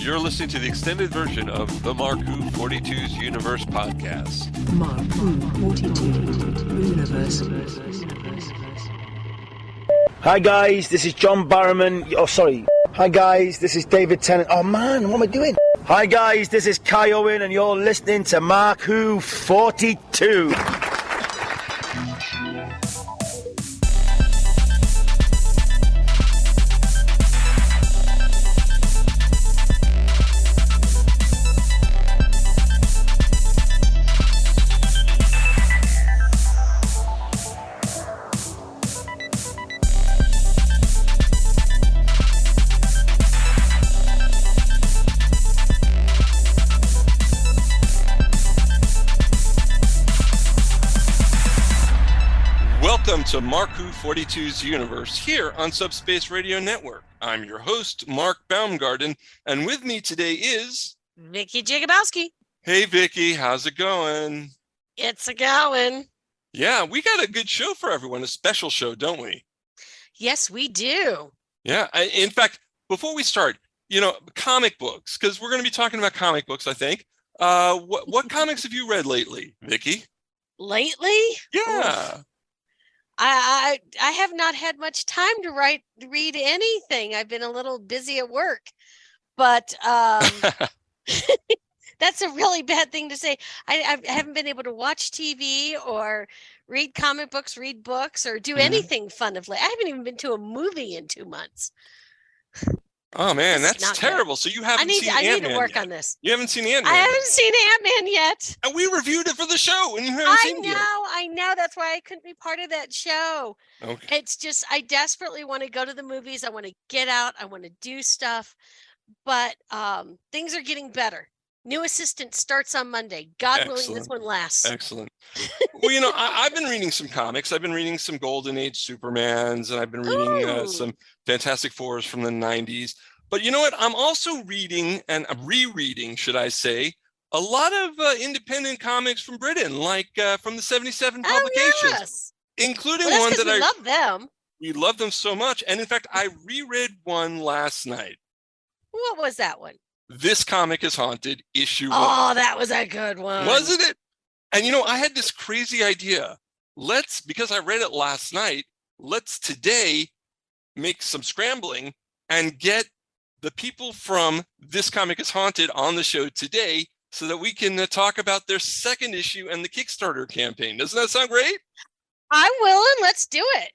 You're listening to the extended version of the Mark Who 42's Universe podcast. Mark Who 42 Universe. Hi guys, this is John Barrowman. Oh, sorry. Hi guys, this is David Tennant. Oh man, what am I doing? Hi guys, this is Kai Owen, and you're listening to Mark Who 42. Welcome to Mark Who 42's Universe here on Subspace Radio Network. I'm your host, Mark Baumgarten, and with me today is... Vicky Jakubowski. Hey, Vicky, how's it going? It's a going. Yeah, we got a good show for everyone, a special show, don't we? Yes, we do. Yeah, in fact, before we start, comic books, because we're going to be talking about comic books, I think. What comics have you read lately, Vicky? Lately? Yeah. I have not had much time to read anything. I've been a little busy at work, but that's a really bad thing to say. I haven't been able to watch TV or read comic books, read books, or do anything fun of late. I haven't even been to a movie in 2 months. Oh man, that's terrible. Good. So you haven't seen Ant-Man I need to work yet. On this. You haven't seen Ant-Man. I haven't seen Ant-Man yet. And we reviewed it for the show, and you haven't seen it yet. I know. That's why I couldn't be part of that show. Okay. It's just I desperately want to go to the movies. I want to get out. I want to do stuff. But things are getting better. New assistant starts on Monday. God willing, this one lasts. Excellent. Well, I've been reading some comics. I've been reading some Golden Age Supermans, and I've been reading some Fantastic Fours from the 90s. But you know what? I'm also reading and rereading, should I say, a lot of independent comics from Britain, like from the 77 Publications, including one that I love them. We love them so much. And in fact, I reread one last night. What was that one? This Comic is Haunted, issue 1. Oh, that was a good one. Wasn't it? And I had this crazy idea. Because I read it last night, let's today make some scrambling and get the people from This Comic is Haunted on the show today so that we can talk about their second issue and the Kickstarter campaign. Doesn't that sound great? I'm willing. Let's do it.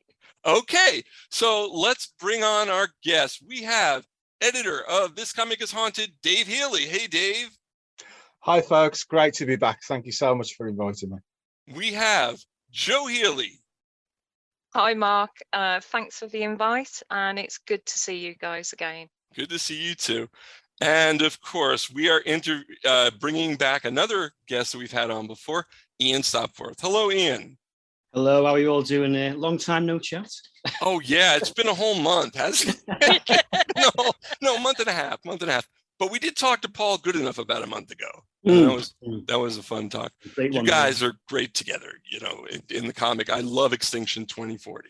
Okay, so let's bring on our guest. We have editor of This Comic is Haunted, Dave Heeley. Hey, Dave. Hi, folks. Great to be back. Thank you so much for inviting me. We have Jo Heeley. Hi, Mark. Thanks for the invite, and it's good to see you guys again. Good to see you too. And of course, we are bringing back another guest that we've had on before, Ian Stopforth. Hello, Ian. Hello, how are you all doing? Long time no chat. Oh yeah, it's been a whole month, hasn't it? no, month and a half. But we did talk to Paul Goodenough about a month ago. That was a fun talk. You guys are great together, in the comic. I love Extinction 2040.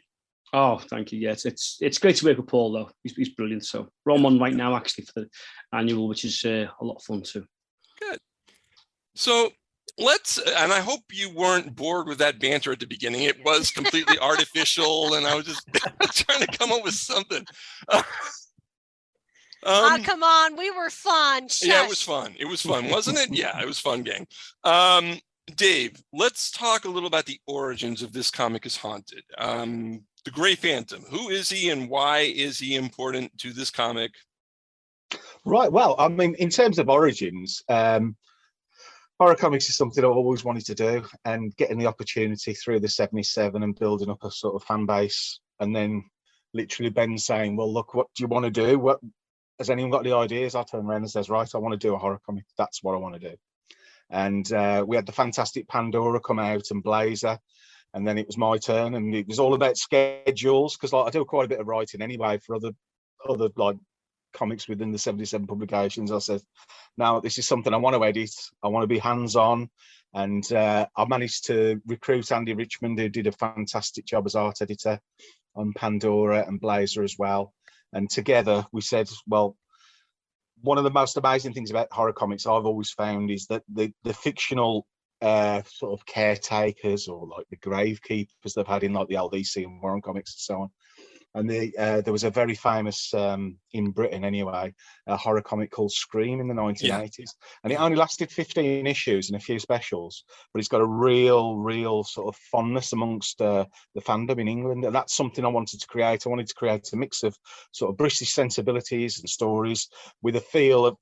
Oh, thank you. Yes, it's great to work with Paul, though. He's brilliant. So we're on right now, actually, for the annual, which is a lot of fun too. Good. So and I hope you weren't bored with that banter at the beginning. It was completely artificial, and I was just trying to come up with something. Come on, we were fun. Shush. Yeah, it was fun, wasn't it? Yeah, it was fun, gang. Dave, let's talk a little about the origins of This Comic is Haunted. The Grey Phantom. Who is he, and why is he important to this comic? Right. Well, I mean, in terms of origins, horror comics is something I've always wanted to do, and getting the opportunity through the 77 and building up a sort of fan base, and then literally Ben saying, "Well, look, what do you want to do? What has anyone got any ideas?" I turn around and says, "Right, I want to do a horror comic. That's what I want to do." And we had the fantastic Pandora come out and Blazer. And then it was my turn, and it was all about schedules, because I do quite a bit of writing anyway for other like comics within the 77 Publications. I said, "Now this is something I want to edit. I want to be hands-on." And I managed to recruit Andy Richmond, who did a fantastic job as art editor on Pandora and Blazer as well. And together we said, well, one of the most amazing things about horror comics I've always found is that the fictional sort of caretakers, or like the gravekeepers they've had in like the LDC and Warren comics and so on. And there was a very famous, in Britain anyway, a horror comic called Scream in the 1980s. And it only lasted 15 issues and a few specials, but it's got a real sort of fondness amongst the fandom in England. And that's something I wanted to create. I wanted to create a mix of sort of British sensibilities and stories with a feel of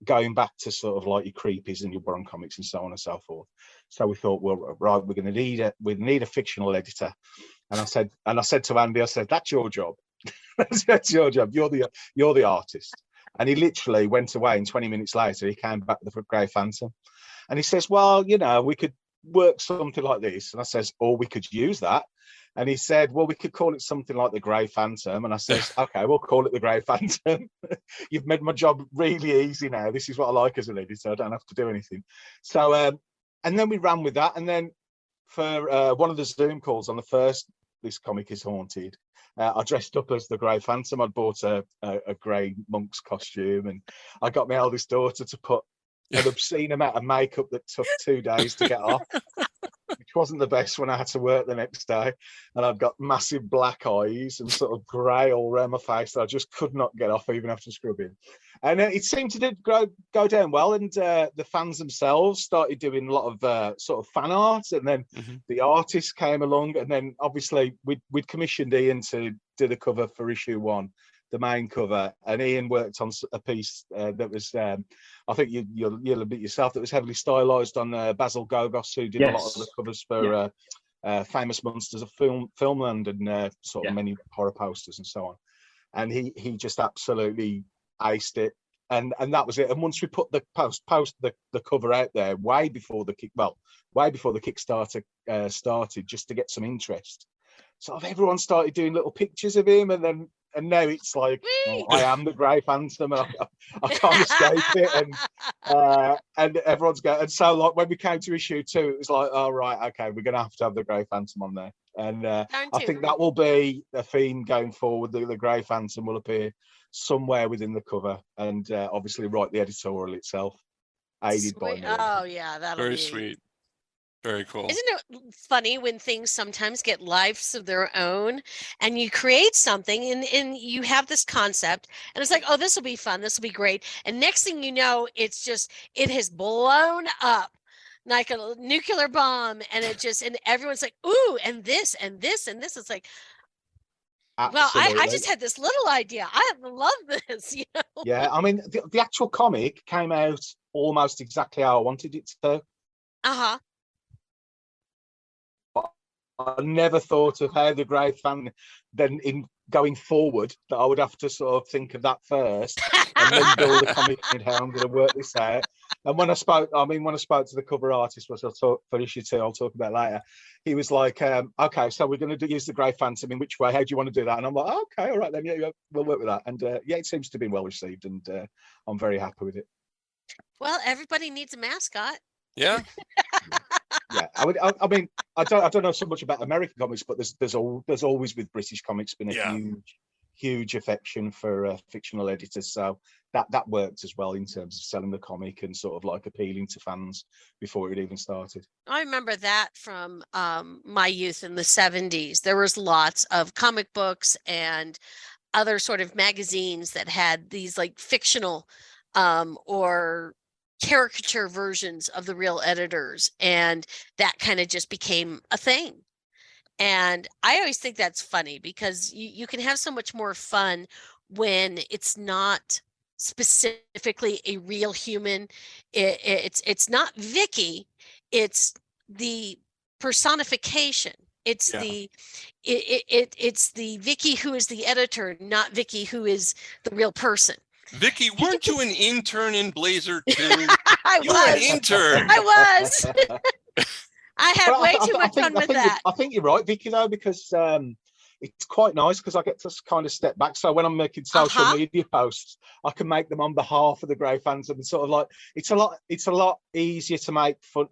going back to sort of like your Creepies and your Warren comics and so on and so forth. So we thought, well, right, we need a fictional editor. And I said to Andy, I said, that's your job. That's your job. You're the artist. And he literally went away, and 20 minutes later, he came back with the Grey Phantom. And he says, well, you know, we could work something like this. And I says, or we could use that. And he said, well, we could call it something like the Grey Phantom. And I says, okay, we'll call it the Grey Phantom. You've made my job really easy now. This is what I like as an editor. I don't have to do anything. So, and then we ran with that. And then for one of the Zoom calls on the first This Comic is Haunted, I dressed up as the Grey Phantom. I'd bought a grey monk's costume, and I got my eldest daughter to put an obscene amount of makeup that took 2 days to get off, which wasn't the best when I had to work the next day. And I've got massive black eyes and sort of grey all around my face that I just could not get off even after scrubbing. And it seemed to go down well. And the fans themselves started doing a lot of sort of fan art. And then the artists came along. And then obviously we'd commissioned Ian to do the cover for issue 1, the main cover. And Ian worked on a piece that was, I think you'll admit yourself, that was heavily stylized on Basil Gogos, who did a lot of the covers for famous monsters of Filmland and sort of many horror posters and so on. And he just absolutely aced it, and that was it. And once we put the the cover out there way before the Kickstarter started, just to get some interest, sort of everyone started doing little pictures of him, and now it's like, oh, I am the Grey Phantom, and I can't escape it, and everyone's going. And so, like, when we came to issue 2, it was like, oh right, okay, we're gonna have to have the Grey Phantom on there. And I think that will be a theme going forward. The Grey Phantom will appear somewhere within the cover, and obviously write the editorial itself, aided by me. Oh yeah, that'll Very be sweet. Very cool. Isn't it funny when things sometimes get lives of their own, and you create something and you have this concept, and it's like, oh, this will be fun, this will be great, and next thing you know, it has blown up like a nuclear bomb, and and everyone's like, ooh, and this and this and this. It's like, Absolutely. well, I just had this little idea. I love this, you know. Yeah, I mean, the actual comic came out almost exactly how I wanted it to. Uh-huh. I never thought of how the Grey Phantom, then in going forward, that I would have to sort of think of that first and then build a comic and how I'm going to work this out. And when I spoke to the cover artist, which I'll talk for issue 2, I'll talk about later, he was like, okay, so we're going to use the Grey Phantom. In which way? How do you want to do that? And I'm like, oh, okay, all right then, yeah, we'll work with that. And yeah, it seems to be well received, and I'm very happy with it. Well, everybody needs a mascot. Yeah. Yeah, I mean, I don't know so much about American comics, but there's always with British comics been a huge affection for fictional editors. So that worked as well in terms of selling the comic and sort of like appealing to fans before it even started. I remember that from my youth in the 70s. There was lots of comic books and other sort of magazines that had these like fictional or caricature versions of the real editors, and that kind of just became a thing. And I always think that's funny, because you can have so much more fun when it's not specifically a real human. It's not Vicky, it's the personification. It's it's the Vicky who is the editor, not Vicky who is the real person. Vicky, weren't you an intern in Blazer 2? I You were an intern. I was. I had way too much fun with that. I think you're right, Vicky, though, because it's quite nice because I get to kind of step back. So when I'm making social media posts, I can make them on behalf of the Grey Phantom, and sort of like it's a lot easier to make fun.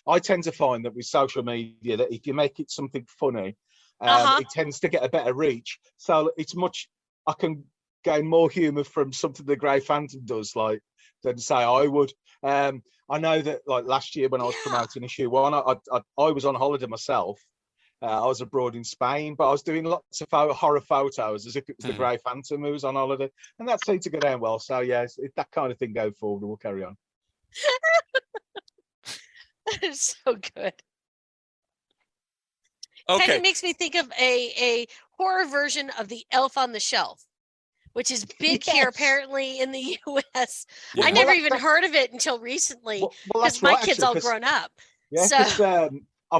I tend to find that with social media that if you make it something funny, it tends to get a better reach. So it's much I can gain more humour from something the Grey Phantom does, like, than say I would. I know that like last year when I was promoting issue 1, I was on holiday myself. I was abroad in Spain, but I was doing lots of horror photos as if it was the Grey Phantom who was on holiday, and that seemed to go down well. So yeah, if that kind of thing go forward, we'll carry on. That is so good. Okay. Kind of makes me think of a horror version of the Elf on the Shelf, which is big here apparently in the US. Yeah. I never even heard of it until recently because that's my right, kids actually, all grown up. Yeah, So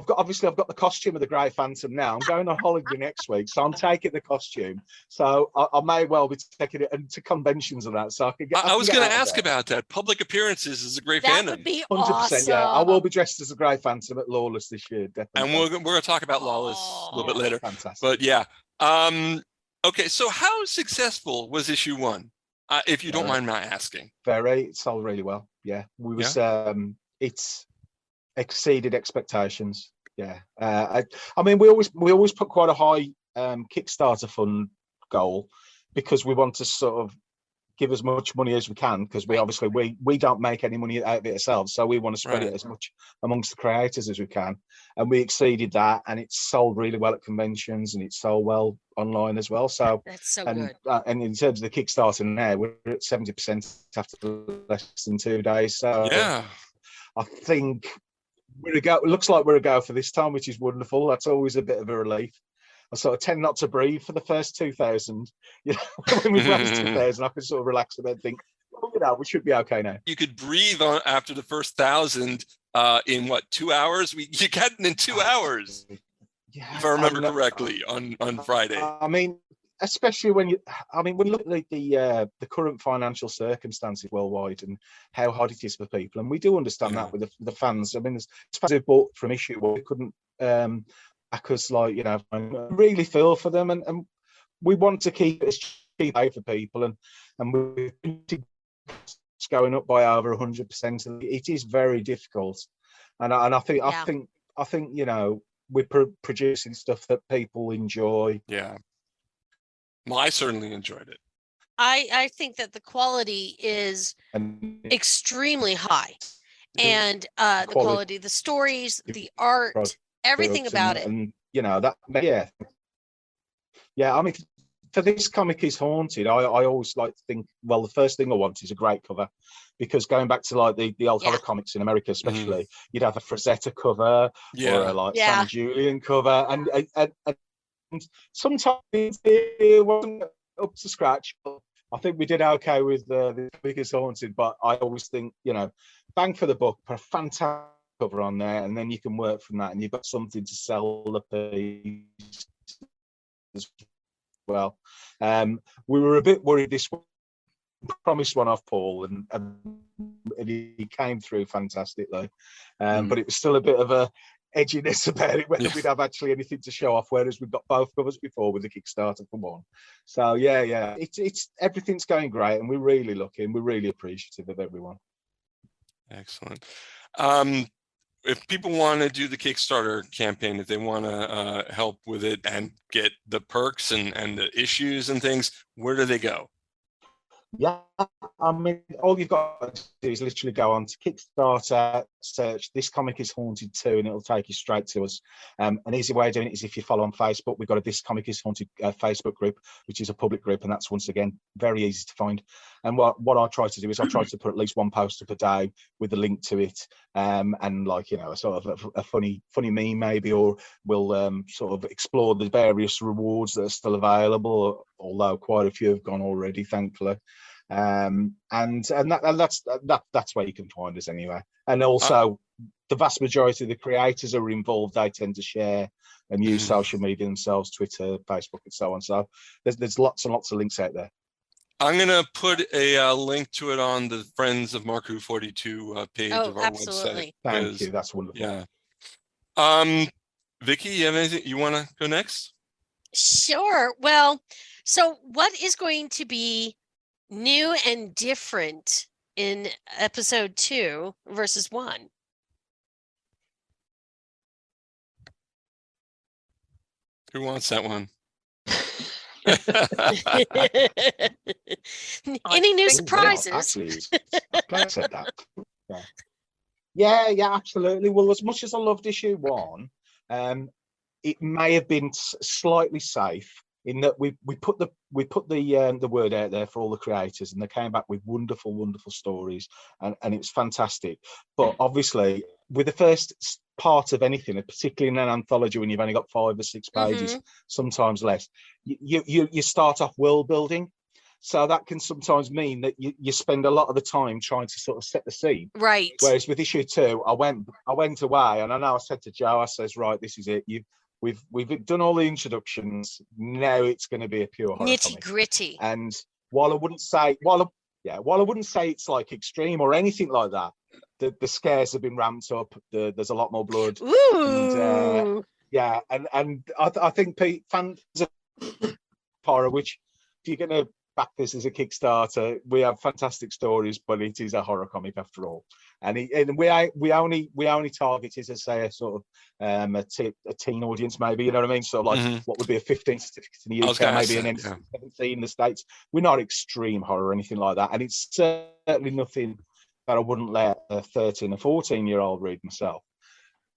because I've got the costume of the Grey Phantom now. I'm going on holiday next week, so I'm taking the costume. So I may well be taking it into conventions and that. So I can get. I was going to ask about that. Public appearances is a great that fandom. would be 100%. awesome. Yeah, I will be dressed as a Grey Phantom at Lawless this year, definitely. And we're going to talk about Lawless a little bit later. Fantastic. But yeah. Okay, so how successful was issue 1? If you don't mind my asking. It sold really well. Yeah, we was. It's exceeded expectations. Yeah, I mean, we always put quite a high Kickstarter fund goal because we want to sort of give as much money as we can, because we don't make any money out of it ourselves, so we want to spread it as much amongst the creators as we can, and we exceeded that, and it's sold really well at conventions, and it's sold well online as well. So that's so good. And in terms of the Kickstarter now, we're at 70% after less than 2 days. So yeah, I think we're a go. It looks like we're a go for this time, which is wonderful. That's always a bit of a relief. I sort of tend not to breathe for the first 2,000. You know, when we've raised 2,000, I can sort of relax a bit and think, well, you know, we should be okay now. You could breathe on after the first 1,000 in what, 2 hours? You got it in 2 hours, if I remember correctly, on Friday. I mean, especially when you look at the current financial circumstances worldwide and how hard it is for people, and we do understand that with the fans. I mean, as fans who bought from issue, we couldn't backers, like, you know, really feel for them, and we want to keep it as cheap for people, and it's going up by over 100%. It is very difficult, and I think you know, we're producing stuff that people enjoy. Yeah. Well, I certainly enjoyed it. I think that the quality is extremely high, and the quality, the stories, the art, everything about it. And you know that, yeah. I mean, for this comic is haunted. I always like to think, well, the first thing I want is a great cover, because going back to like the old horror comics in America, especially, you'd have a Frazetta cover or a like San Julian cover, and sometimes it wasn't up to scratch. I think we did okay with the comic is haunted, but I always think, you know, bang for the buck, put a fantastic cover on there, and then you can work from that, and you've got something to sell the piece as well. We were a bit worried this one, promised one off Paul, and he came through fantastically, but it was still a bit of a edginess about it, whether we'd have actually anything to show off, whereas we've got both covers before with the Kickstarter for one. So yeah, it's everything's going great, and we're really appreciative of everyone. Excellent. If people want to do the Kickstarter campaign, if they want to help with it and get the perks and the issues and things, where do they go? Yeah, I mean, all you've got to do is literally go on to Kickstarter, search This Comic is Haunted 2, and it'll take you straight to us. An easy way of doing it is if you follow on Facebook. We've got a This Comic is Haunted Facebook group, which is a public group, and that's, once again, very easy to find. And what I try to do is I try to put at least one post up a day with a link to it, and, like, you know, a sort of a funny meme maybe, or we'll sort of explore the various rewards that are still available, although quite a few have gone already, thankfully. And that's where you can find us anyway. And also, the vast majority of the creators are involved. They tend to share and use social media themselves, Twitter, Facebook, and so on. So there's lots and lots of links out there. I'm gonna put a link to it on the Friends of Mark Who 42 page of our website. Thank you. That's wonderful. Yeah. Vicky, you have anything you want to go next? Sure. Well, so what is going to be new and different in episode 2 versus 1? Who wants that one? Any new think- surprises? Actually, I'm glad I said that. Yeah, absolutely. Well, as much as I loved issue 1, it may have been slightly safe in that we put the word out there for all the creators, and they came back with wonderful stories, and it was fantastic. But obviously, with the first part of anything, particularly in an anthology, when you've only got 5 or 6 pages, sometimes less, you start off world building. So that can sometimes mean that you spend a lot of the time trying to sort of set the scene. Right. Whereas with issue 2, I went away, and I know I said to Jo, I says, right, this is it. We've done all the introductions. Now it's going to be a pure horror Nitty comic. gritty. And while I wouldn't say it's like extreme or anything like that, the scares have been ramped up. There's a lot more blood. Ooh. And I think fans of horror, which if you're going to back this as a Kickstarter, we have fantastic stories, but it is a horror comic after all. And we only target, as I say, a sort of a teen audience, maybe, you know what I mean? So like what would be a 15 certificate in the UK, maybe an MC17 in the States. We're not extreme horror or anything like that. And it's certainly nothing that I wouldn't let a 13 or 14-year-old read myself.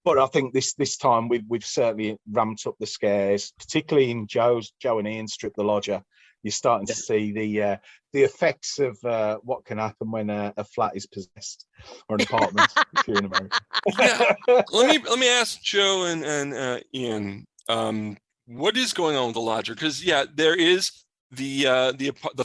But I think this time we've certainly ramped up the scares, particularly in Jo and Ian's Strip the Lodger. You're starting to see the effects of what can happen when a flat is possessed, or an apartment if you're in America. let me ask Jo and Ian, what is going on with the lodger? Because there is the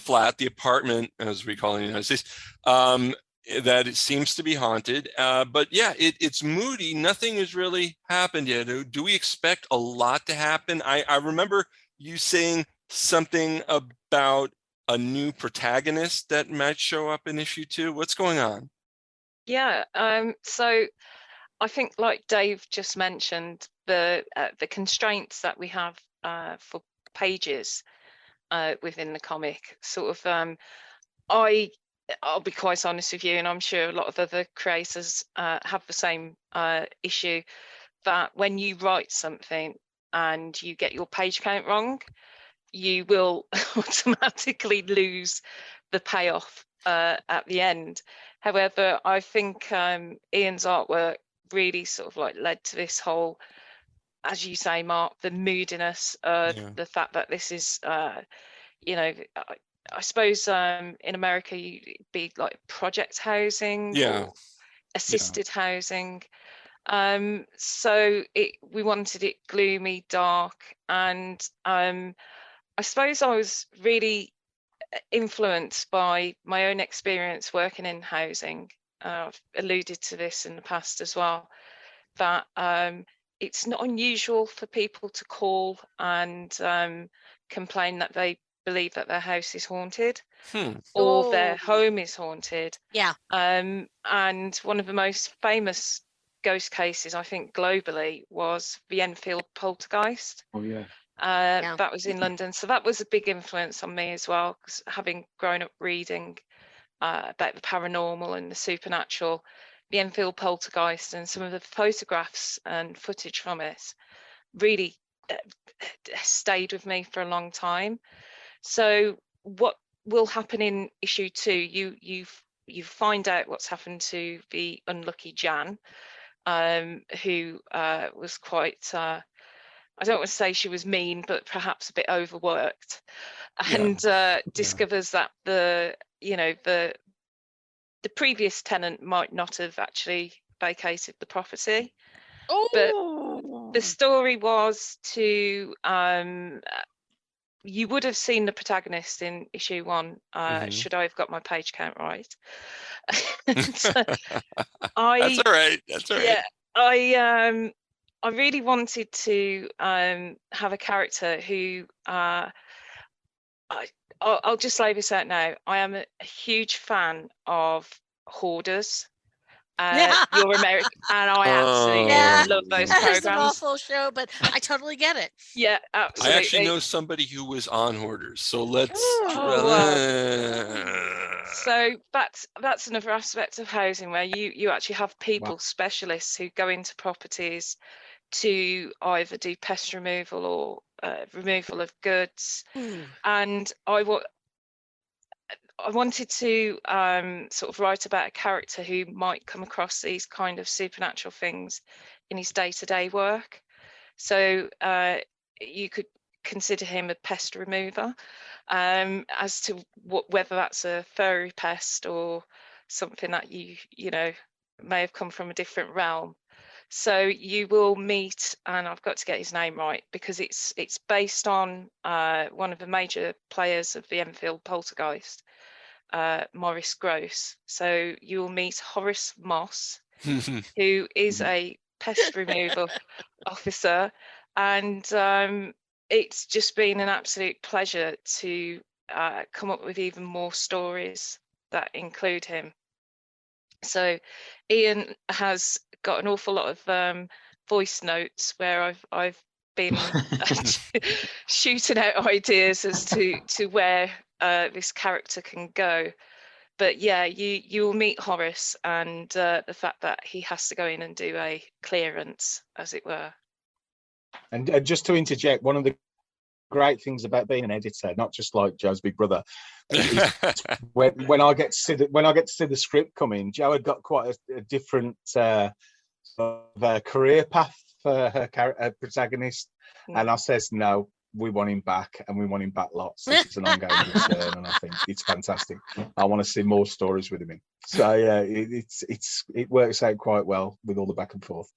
flat, the apartment, as we call it in the United States, that it seems to be haunted. But it's moody. Nothing has really happened yet. Do we expect a lot to happen? I remember you saying something about a new protagonist that might show up in issue 2. What's going on? Yeah, so I think, like Dave just mentioned, the constraints that we have for pages within the comic, sort of, I'll be quite honest with you, and I'm sure a lot of other creators have the same issue, that when you write something and you get your page count wrong, you will automatically lose the payoff at the end. However, I think Ian's artwork really sort of like led to this whole, as you say, Mark, the moodiness, the fact that this is, I suppose in America you'd be like project housing or assisted housing. So we wanted it gloomy, dark, and I suppose I was really influenced by my own experience working in housing. I've alluded to this in the past as well, that it's not unusual for people to call and complain that they believe that their house is haunted or their home is haunted. Yeah. And one of the most famous ghost cases, I think, globally was the Enfield poltergeist. Oh yeah. That was in London, so that was a big influence on me as well, because having grown up reading about the paranormal and the supernatural, the Enfield poltergeist and some of the photographs and footage from it really stayed with me for a long time. So what will happen in issue 2, you find out what's happened to the unlucky Jan, who was quite I don't want to say she was mean, but perhaps a bit overworked, and discovers that the previous tenant might not have actually vacated the property. But the story was to you would have seen the protagonist in issue 1, should I have got my page count right. So That's all right. Yeah, I really wanted to have a character who I'll just lay this out now. I am a huge fan of hoarders. You're American, and I absolutely love those programs. It's an awful show, but I totally get it. Yeah, absolutely. I actually know somebody who was on Hoarders, so let's. So that's another aspect of housing where you actually have people, specialists, who go into properties to either do pest removal or removal of goods. Mm. And I wanted to sort of write about a character who might come across these kind of supernatural things in his day-to-day work. So you could consider him a pest remover, as to whether that's a furry pest or something that you know may have come from a different realm. So you will meet, and I've got to get his name right because it's based on one of the major players of the Enfield Poltergeist, Maurice Grosse. So you will meet Horace Moss, who is a pest removal officer, and it's just been an absolute pleasure to come up with even more stories that include him. So Ian has got an awful lot of voice notes where I've been shooting out ideas as to where this character can go. But yeah, you will meet Horace, and the fact that he has to go in and do a clearance, as it were. And just to interject, one of the great things about being an editor, not just like Joe's big brother, is when I get to see the script come in, Jo had got quite a different career path for her protagonist, and I says no. We want him back, and we want him back lots. It's an ongoing concern, and I think it's fantastic. I want to see more stories with him in. So yeah, it works out quite well with all the back and forth.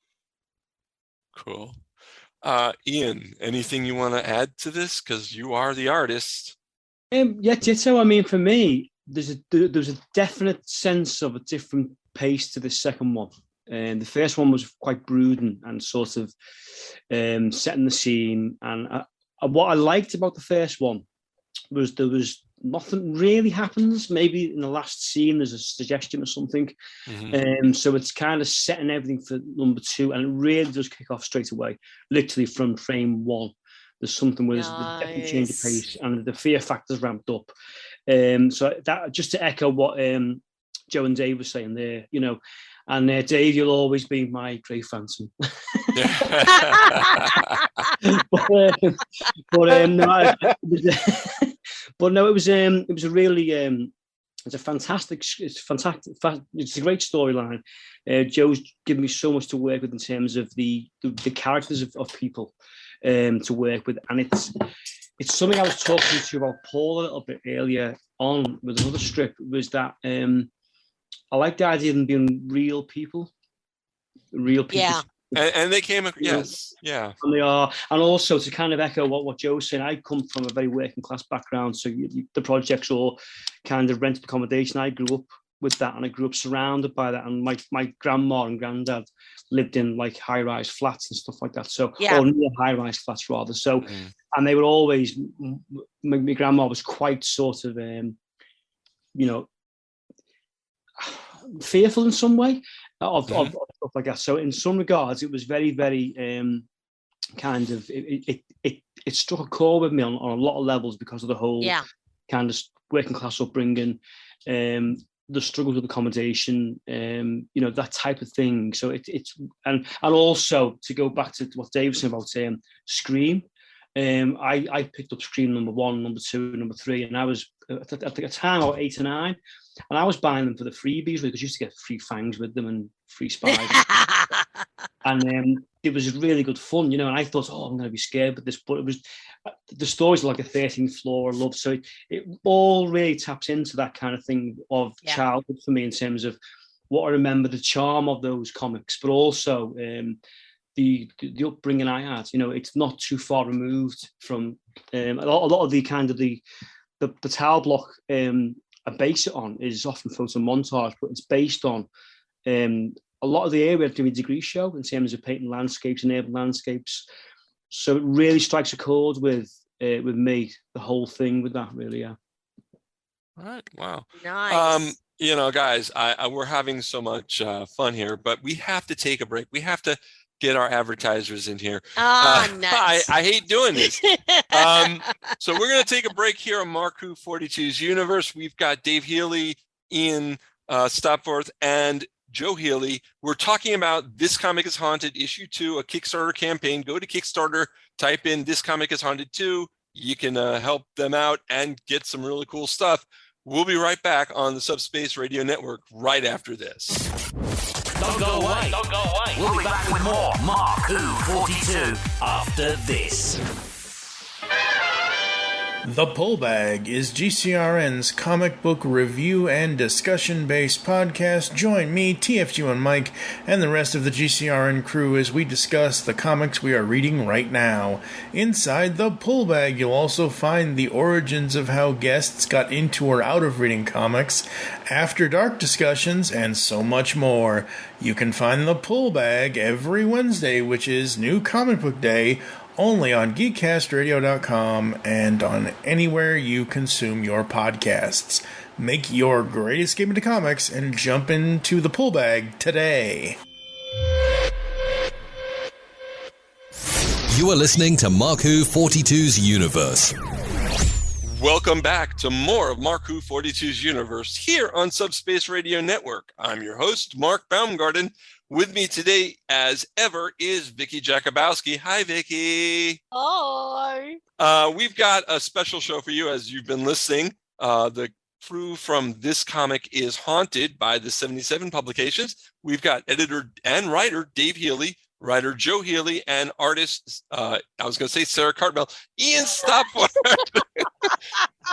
Cool. Ian, anything you want to add to this? Because you are the artist. Yeah, ditto. I mean, for me, there's a definite sense of a different pace to the second one. And the first one was quite brooding and sort of setting the scene. And what I liked about the first one was there was nothing really happens. Maybe in the last scene there's a suggestion or something. So it's kind of setting everything for number two, and it really does kick off straight away, literally from frame one. There's something where there's definitely change of pace, and the fear factor's ramped up. So that, just to echo what Jo and Dave were saying there, you know, and Dave, you'll always be my grey phantom. But no, it was a really it's a fantastic, it's a great storyline. Joe's given me so much to work with in terms of the characters of people to work with, and it's something I was talking to you about Paul a little bit earlier on with another strip, was that I like the idea of them being real people. Yeah. And they came, yes, yeah. And they are, and also to kind of echo what Joe's saying, I come from a very working class background, so the projects all kind of rented accommodation. I grew up with that, and I grew up surrounded by that, and my grandma and granddad lived in like high-rise flats and stuff like that, so or near high-rise flats rather, so and they were always, my grandma was quite sort of you know, fearful in some way of stuff like that. So in some regards, it was very, very kind of it struck a chord with me on a lot of levels because of the whole kind of working class upbringing, the struggles with accommodation, you know, that type of thing. So it's and also to go back to what Dave was saying about Scream. I picked up Scream number 1, number 2, number 3, and I was at the time I was 8 or 9, and I was buying them for the freebies because you used to get free fangs with them and free spiders. And it was really good fun, you know. And I thought, oh, I'm going to be scared with this, but it was the stories like a 13th floor love. So it all really taps into that kind of thing of childhood for me in terms of what I remember, the charm of those comics, but also the upbringing I had. You know, it's not too far removed from a lot of the kind of the towel block I base it on is often photo montage, but it's based on a lot of the area of doing a degree show in terms of painting landscapes and urban landscapes. So it really strikes a chord with me, the whole thing with that, really, yeah. All right, wow. Nice. You know, guys, we're having so much fun here, but we have to take a break. We have to get our advertisers in here. Nice. I hate doing this. So we're going to take a break here on Mark Who 42's Universe. We've got Dave Heeley, Ian Stopforth, and Jo Heeley. We're talking about This Comic is Haunted, issue 2, a Kickstarter campaign. Go to Kickstarter, type in This Comic is Haunted 2. You can help them out and get some really cool stuff. We'll be right back on the Subspace Radio Network right after this. Don't go away. Don't go away. We'll be back with more Mark Who 42 after this. The Pullbag is GCRN's comic book review and discussion-based podcast. Join me, TFG and Mike, and the rest of the GCRN crew as we discuss the comics we are reading right now. Inside the Pullbag, you'll also find the origins of how guests got into or out of reading comics, after dark discussions, and so much more. You can find the Pullbag every Wednesday, which is New Comic Book Day, only on geekcastradio.com and on anywhere you consume your podcasts. Make your great escape into comics and jump into the Pullbag today. You are listening to Mark Who 42's Universe. Welcome back to more of Mark Who 42's Universe here on Subspace Radio Network. I'm your host, Mark Baumgarten. With me today, as ever, is Vicky Jakubowski. Hi, Vicky. Hi. We've got a special show for you as you've been listening. The crew from This Comic is Haunted by the 77 Publications. We've got editor and writer Dave Heeley, writer Jo Heeley, and artist, I was going to say Sarah Cartmel, Ian Stopforth.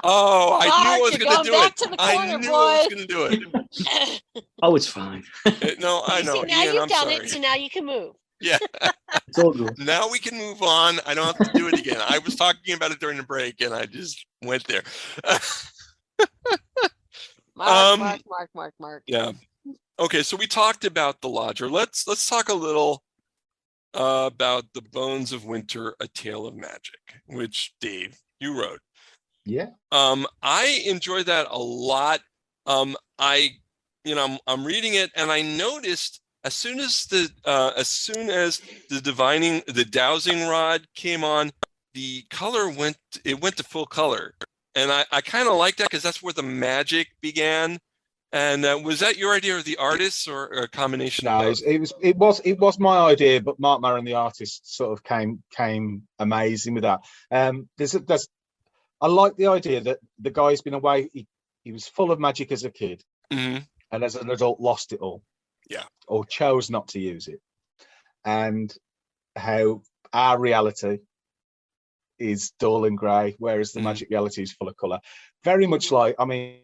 Oh, I knew I was going to do it. I knew I was going to do it. Oh, it's fine. No, I know. See, now Ian, you've I'm done sorry. it, so now you can move. Yeah. It's all good. Now we can move on. I don't have to do it again. I was talking about it during the break, and I just went there. Mark. Yeah. Okay, so we talked about The Lodger. Let's talk a little about The Bones of Winter, A Tale of Magic, which, Dave, you wrote. Yeah. I enjoyed that a lot. I'm reading it, and I noticed as soon as the dowsing rod came on, the color went to full color, and I kind of like that because that's where the magic began. And was that your idea, or the artist's, or a combination? No, it was my idea, but Mark Maron, the artist, sort of came amazing with that. I like the idea that the guy's been away. He was full of magic as a kid, mm-hmm. and as an adult lost it all. Yeah, or chose not to use it, and how our reality is dull and grey, whereas the magic reality is full of colour. Very much like, I mean,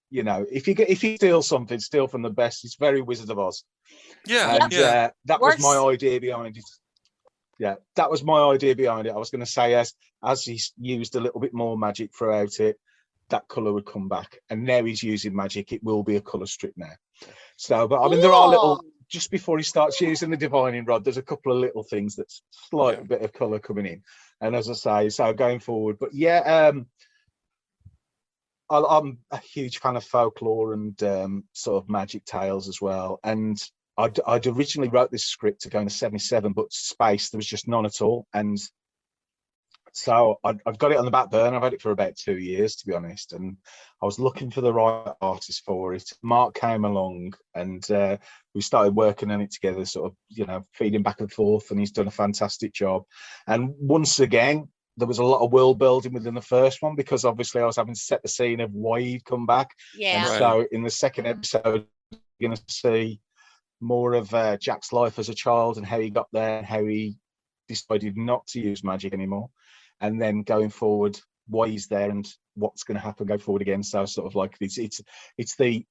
you know, if you steal something, steal from the best. It's very Wizard of Oz. Yeah, and, that was my idea behind it. Yeah, that was my idea behind it. I was going to say, as he's used a little bit more magic throughout it, that colour would come back. And now he's using magic, it will be a colour strip now. So, but I mean, there are little, just before he starts using the divining rod, there's a couple of little things that's slight bit of colour coming in. And as I say, so going forward, but yeah, I'm a huge fan of folklore and sort of magic tales as well. And I'd originally wrote this script to go into 77, but space, there was just none at all. And so I've got it on the back burner. I've had it for about 2 years, to be honest. And I was looking for the right artist for it. Mark came along, and we started working on it together, sort of, you know, feeding back and forth. And he's done a fantastic job. And once again, there was a lot of world building within the first one, because obviously I was having to set the scene of why he'd come back. Yeah. And so in the second episode, you're going to see more of Jack's life as a child and how he got there, and how he decided not to use magic anymore, and then going forward, why he's there and what's going to happen going forward again. So sort of like it's the,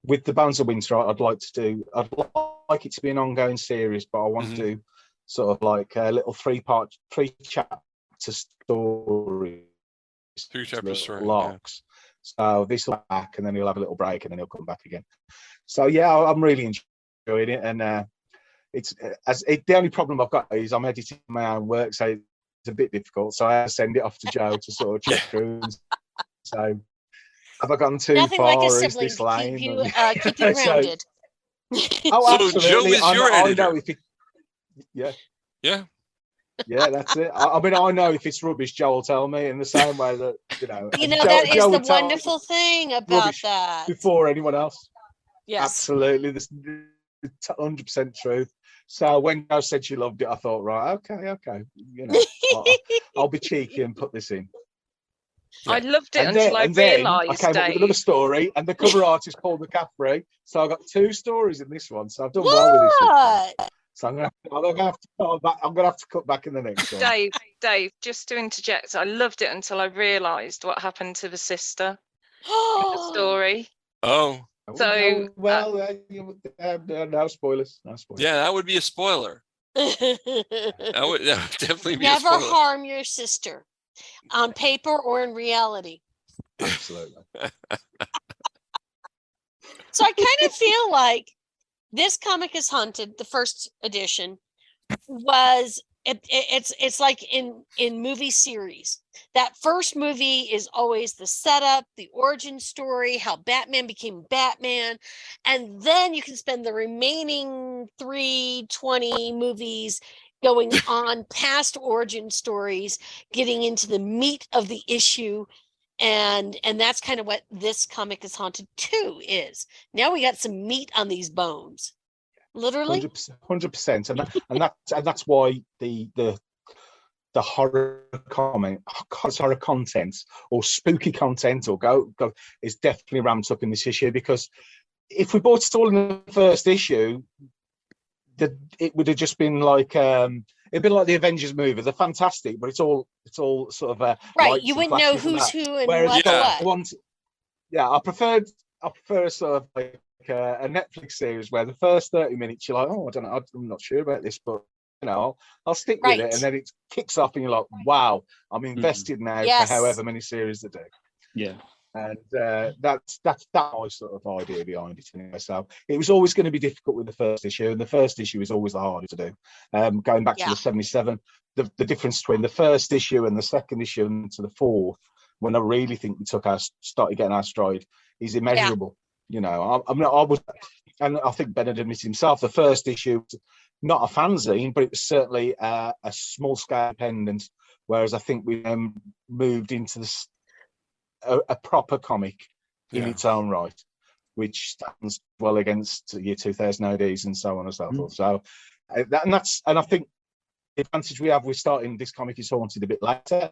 with the Bones of Winter, I'd like it to be an ongoing series, but I want to do sort of like a little three chapter story, 3 chapter story, locks. So this will back, and then he'll have a little break, and then he'll come back again. So yeah, I'm really enjoying it, and the only problem I've got is I'm editing my own work, so it's a bit difficult. So I send it off to Jo to sort of check through. So have I gone too Nothing far? like a Or is sibling this to lame? keep you grounded. Oh, So Jo is your editor. I know if it, yeah. Yeah, That's it. I mean, I know if it's rubbish, Jo will tell me, in the same way that, you know. You know, Jo that is will the tell wonderful thing about rubbish that. before anyone else. Yes. Absolutely. This is 100% truth. So when Jo said she loved it, I thought, right, okay. You know, I'll be cheeky and put this in. I loved it And until I then I realised, came up with Dave. another story, and the cover artist Paul McCaffrey. So I got 2 stories in this one. So I've done well with this one. So I'm gonna have to cut back in the next one. Dave, just to interject, I loved it until I realised what happened to the sister in the story. Oh. So no spoilers. No spoilers. Yeah, that would be a spoiler. That would definitely be Never a spoiler. harm your sister on paper or in reality. Absolutely. So I kind of feel like this comic is haunted. The first edition was it's like in movie series. That first movie is always the setup, the origin story, how Batman became Batman, and then you can spend the remaining 320 movies going on past origin stories, getting into the meat of the issue. And that's kind of what this comic is haunted 2 is. Now we got some meat on these bones. Literally 100%. And that's why the horror horror content or spooky content or go is definitely ramped up in this issue, because if we bought it all in the first issue, it would have just been like it'd be like the Avengers movie. They're fantastic, but it's all sort of right. You wouldn't know who's who and what's what. I prefer a sort of like a Netflix series where the first 30 minutes you're like, oh, I don't know, I'm not sure about this, but you know, I'll stick with it, and then it kicks off and you're like, wow, I'm invested now for however many series they do. Yeah. And that's my sort of idea behind it anyway. So it was always going to be difficult with the first issue, and the first issue is always the hardest to do. Going back to the 77, the difference between the first issue and the second issue and to the fourth, when I really think we started getting our stride, is immeasurable. You know, I think Bennett admits himself, the first issue was not a fanzine, but it was certainly a small scale independent, whereas I think we moved into a proper comic in its own right, which stands well against your 2000 ADs and so on and so forth. So, and I think the advantage we have with starting this comic is haunted a bit later,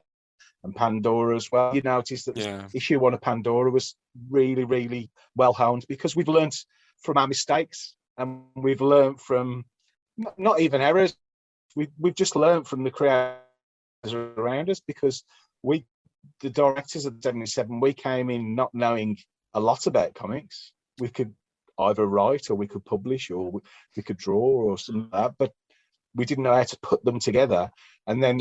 and Pandora as well. You notice that issue 1 of Pandora was really, really well honed, because we've learned from our mistakes, and we've learned from not even errors. We've just learned from the creators around us, because the directors of the 77, we came in not knowing a lot about comics. We could either write or we could publish or we could draw or something like that, but we didn't know how to put them together. And then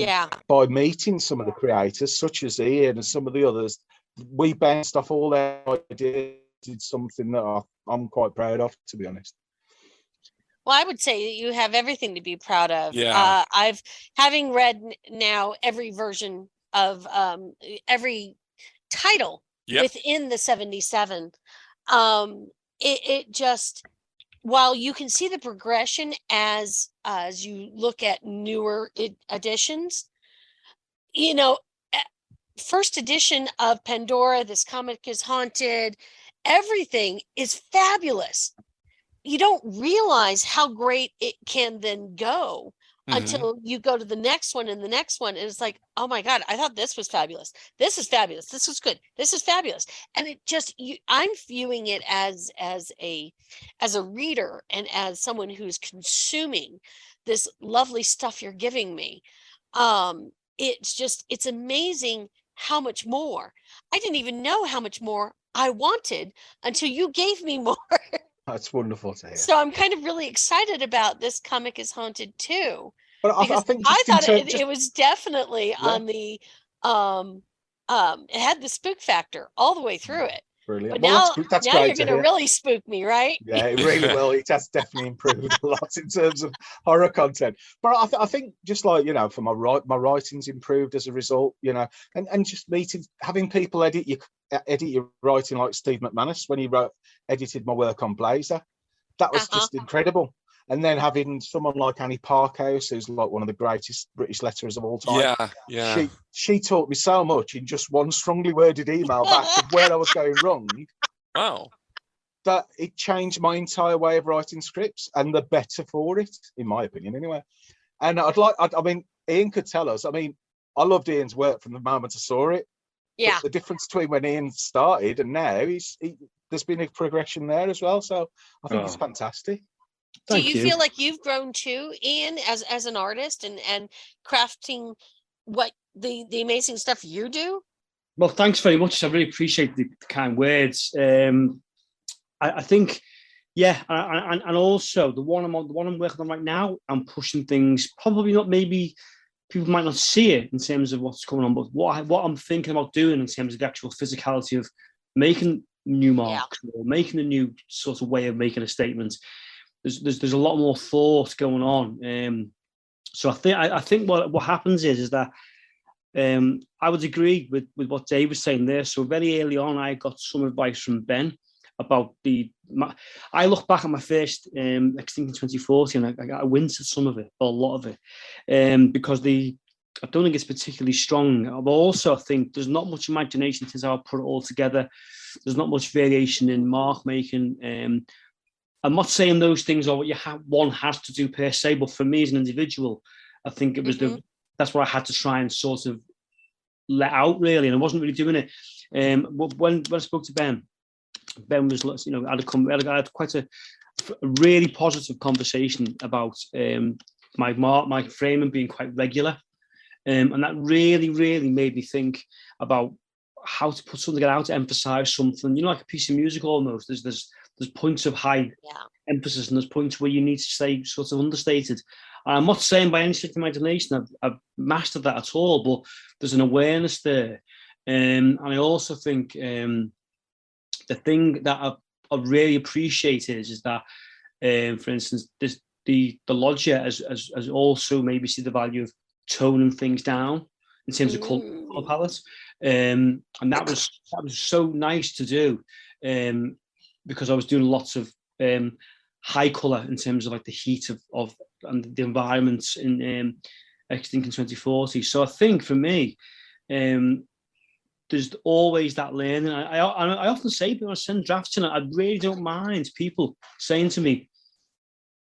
by meeting some of the creators, such as Ian and some of the others, we bounced off all their ideas, did something that I'm quite proud of, to be honest. Well, I would say that you have everything to be proud of. Yeah. Having read now every version of every title within the 77, it just, while you can see the progression as you look at newer editions, you know, first edition of Pandora, this comic is haunted, everything is fabulous. You don't realize how great it can then go until you go to the next one and the next one. And it's like, oh my God, I thought this was fabulous. This is fabulous. This was good. This is fabulous. And it just, I'm viewing it as a reader and as someone who's consuming this lovely stuff you're giving me. It's amazing how much more. I didn't even know how much more I wanted until you gave me more. That's wonderful to hear. So I'm kind of really excited about this comic is haunted too. But I think I thought it was definitely on the it had the spook factor all the way through it. Brilliant. But well, now that's you're great going to really spook me, right? Yeah, it really will. It has definitely improved a lot in terms of horror content. But I think just like, you know, for my writing's improved as a result, you know, and just having people edit your writing, like Steve McManus when he edited my work on Blazer. That was just incredible. And then having someone like Annie Parkhouse, who's like one of the greatest British letterers of all time. Yeah. She taught me so much in just one strongly worded email back of where I was going wrong. Oh. that it changed my entire way of writing scripts, and the better for it, in my opinion, anyway. And I mean, Ian could tell us. I mean, I loved Ian's work from the moment I saw it. Yeah. But the difference between when Ian started and now, there's been a progression there as well. So I think it's fantastic. Do you feel like you've grown too, Ian, as an artist and crafting what the amazing stuff you do? Well, thanks very much. I really appreciate the kind words. I think, yeah, and also the one I'm working on right now, I'm pushing things. Probably not. Maybe people might not see it in terms of what's going on, but what I'm thinking about doing in terms of the actual physicality of making new marks or making a new sort of way of making a statement. There's a lot more thought going on. So I think what happens is that I would agree with what Dave was saying there. So very early on, I got some advice from Ben about I look back at my first Extinct in 2040 and I winced at some of it, or a lot of it, because I don't think it's particularly strong. I think there's not much imagination since I put it all together. There's not much variation in mark making. I'm not saying those things are what one has to do per se, but for me as an individual, I think it was that's what I had to try and sort of let out really, and I wasn't really doing it. When I spoke to Ben was, I had quite a really positive conversation about my framing being quite regular, and that really made me think about how to put something out to emphasize something, like a piece of music almost. There's points of high emphasis and there's points where you need to stay sort of understated. I'm not saying by any stretch of imagination I've mastered that at all, but there's an awareness there. And I also think the thing that I really appreciate is that, for instance, the Lodger has also maybe see the value of toning things down in terms of colour palette. And that was so nice to do, because I was doing lots of high colour in terms of like the heat of and the environments in Extinct in 2040. So I think for me, there's always that learning. I often say, when I send drafts in, I really don't mind people saying to me,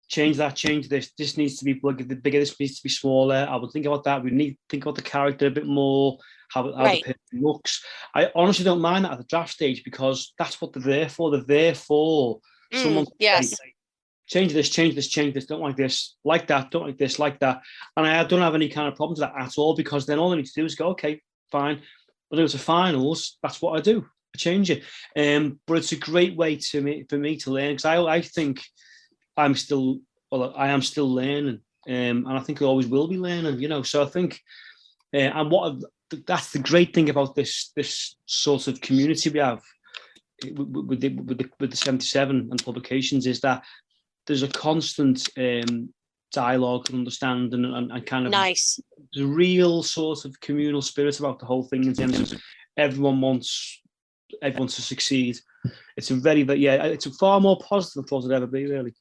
change that, change this. This needs to be bigger. This needs to be smaller. I would think about that. We need to think about the character a bit more, how the person looks. I honestly don't mind that at the draft stage, because that's what they're there for. They're there for someone to say, change this, don't like this, like that, don't like this, like that. And I don't have any kind of problems with that at all, because then all I need to do is go, okay, fine. When it was to finals, that's what I do. I change it. But it's a great way for me to learn, because I think I am still learning, and I think I always will be learning. So I think, and that's the great thing about this sort of community we have with the 77 and publications, is that there's a constant dialogue and understanding and kind of nice. There's a real sort of communal spirit about the whole thing, in terms of everyone wants to succeed. It's it's a far more positive than I thought it'd ever be, really.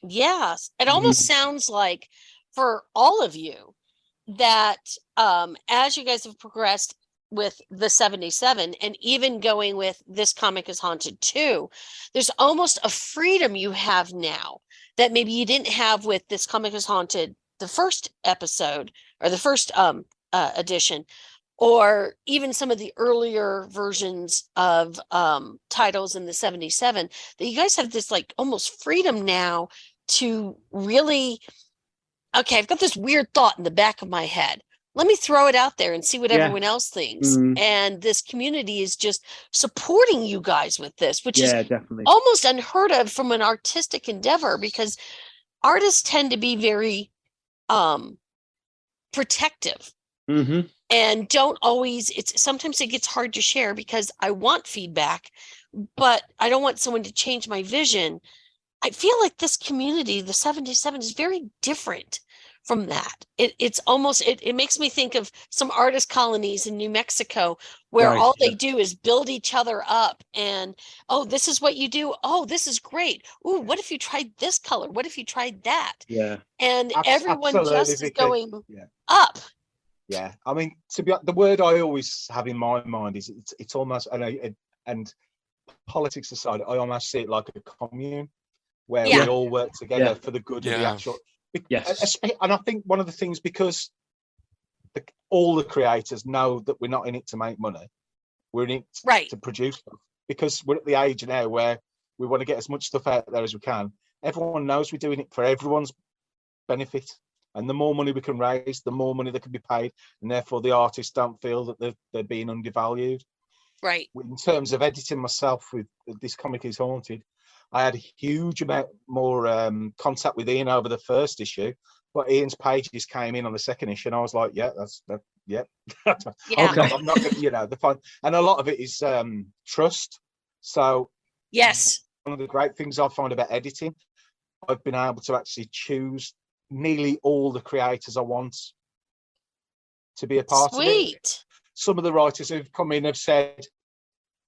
Yes, it almost sounds like for all of you that as you guys have progressed with the 77 and even going with This Comic is Haunted too, there's almost a freedom you have now that maybe you didn't have with This Comic is Haunted, the first episode or the first edition, or even some of the earlier versions of titles in the 77, that you guys have this like almost freedom now to really, okay, I've got this weird thought in the back of my head. Let me throw it out there and see what everyone else thinks. And this community is just supporting you guys with this, which is definitely almost unheard of from an artistic endeavor, because artists tend to be very protective and don't always, sometimes it gets hard to share because I want feedback, but I don't want someone to change my vision. I feel like this community, the 77, is very different from that. It's almost, it makes me think of some artist colonies in New Mexico where all they do is build each other up, and oh, this is what you do, oh, this is great, ooh, what if you tried this color, what if you tried that? And everyone just is going up. I mean, to be the word I always have in my mind is it's almost, and politics aside, I almost see it like a commune where Yeah. we all work together for the good of the actual. Yes. And I think one of the things, because all the creators know that we're not in it to make money, we're in it to produce stuff, because we're at the age now where we want to get as much stuff out there as we can. Everyone knows we're doing it for everyone's benefit, and the more money we can raise, the more money that can be paid, and therefore the artists don't feel that they're being undervalued. Right. In terms of editing myself with This Comic Is Haunted, I had a huge amount more contact with Ian over the first issue, but Ian's pages came in on the second issue, and I was like, yeah. Yeah. Okay. I'm not gonna, the fun, and a lot of it is trust. So yes, one of the great things I find about editing, I've been able to actually choose nearly all the creators I want to be a part of it. Some of the writers who've come in have said,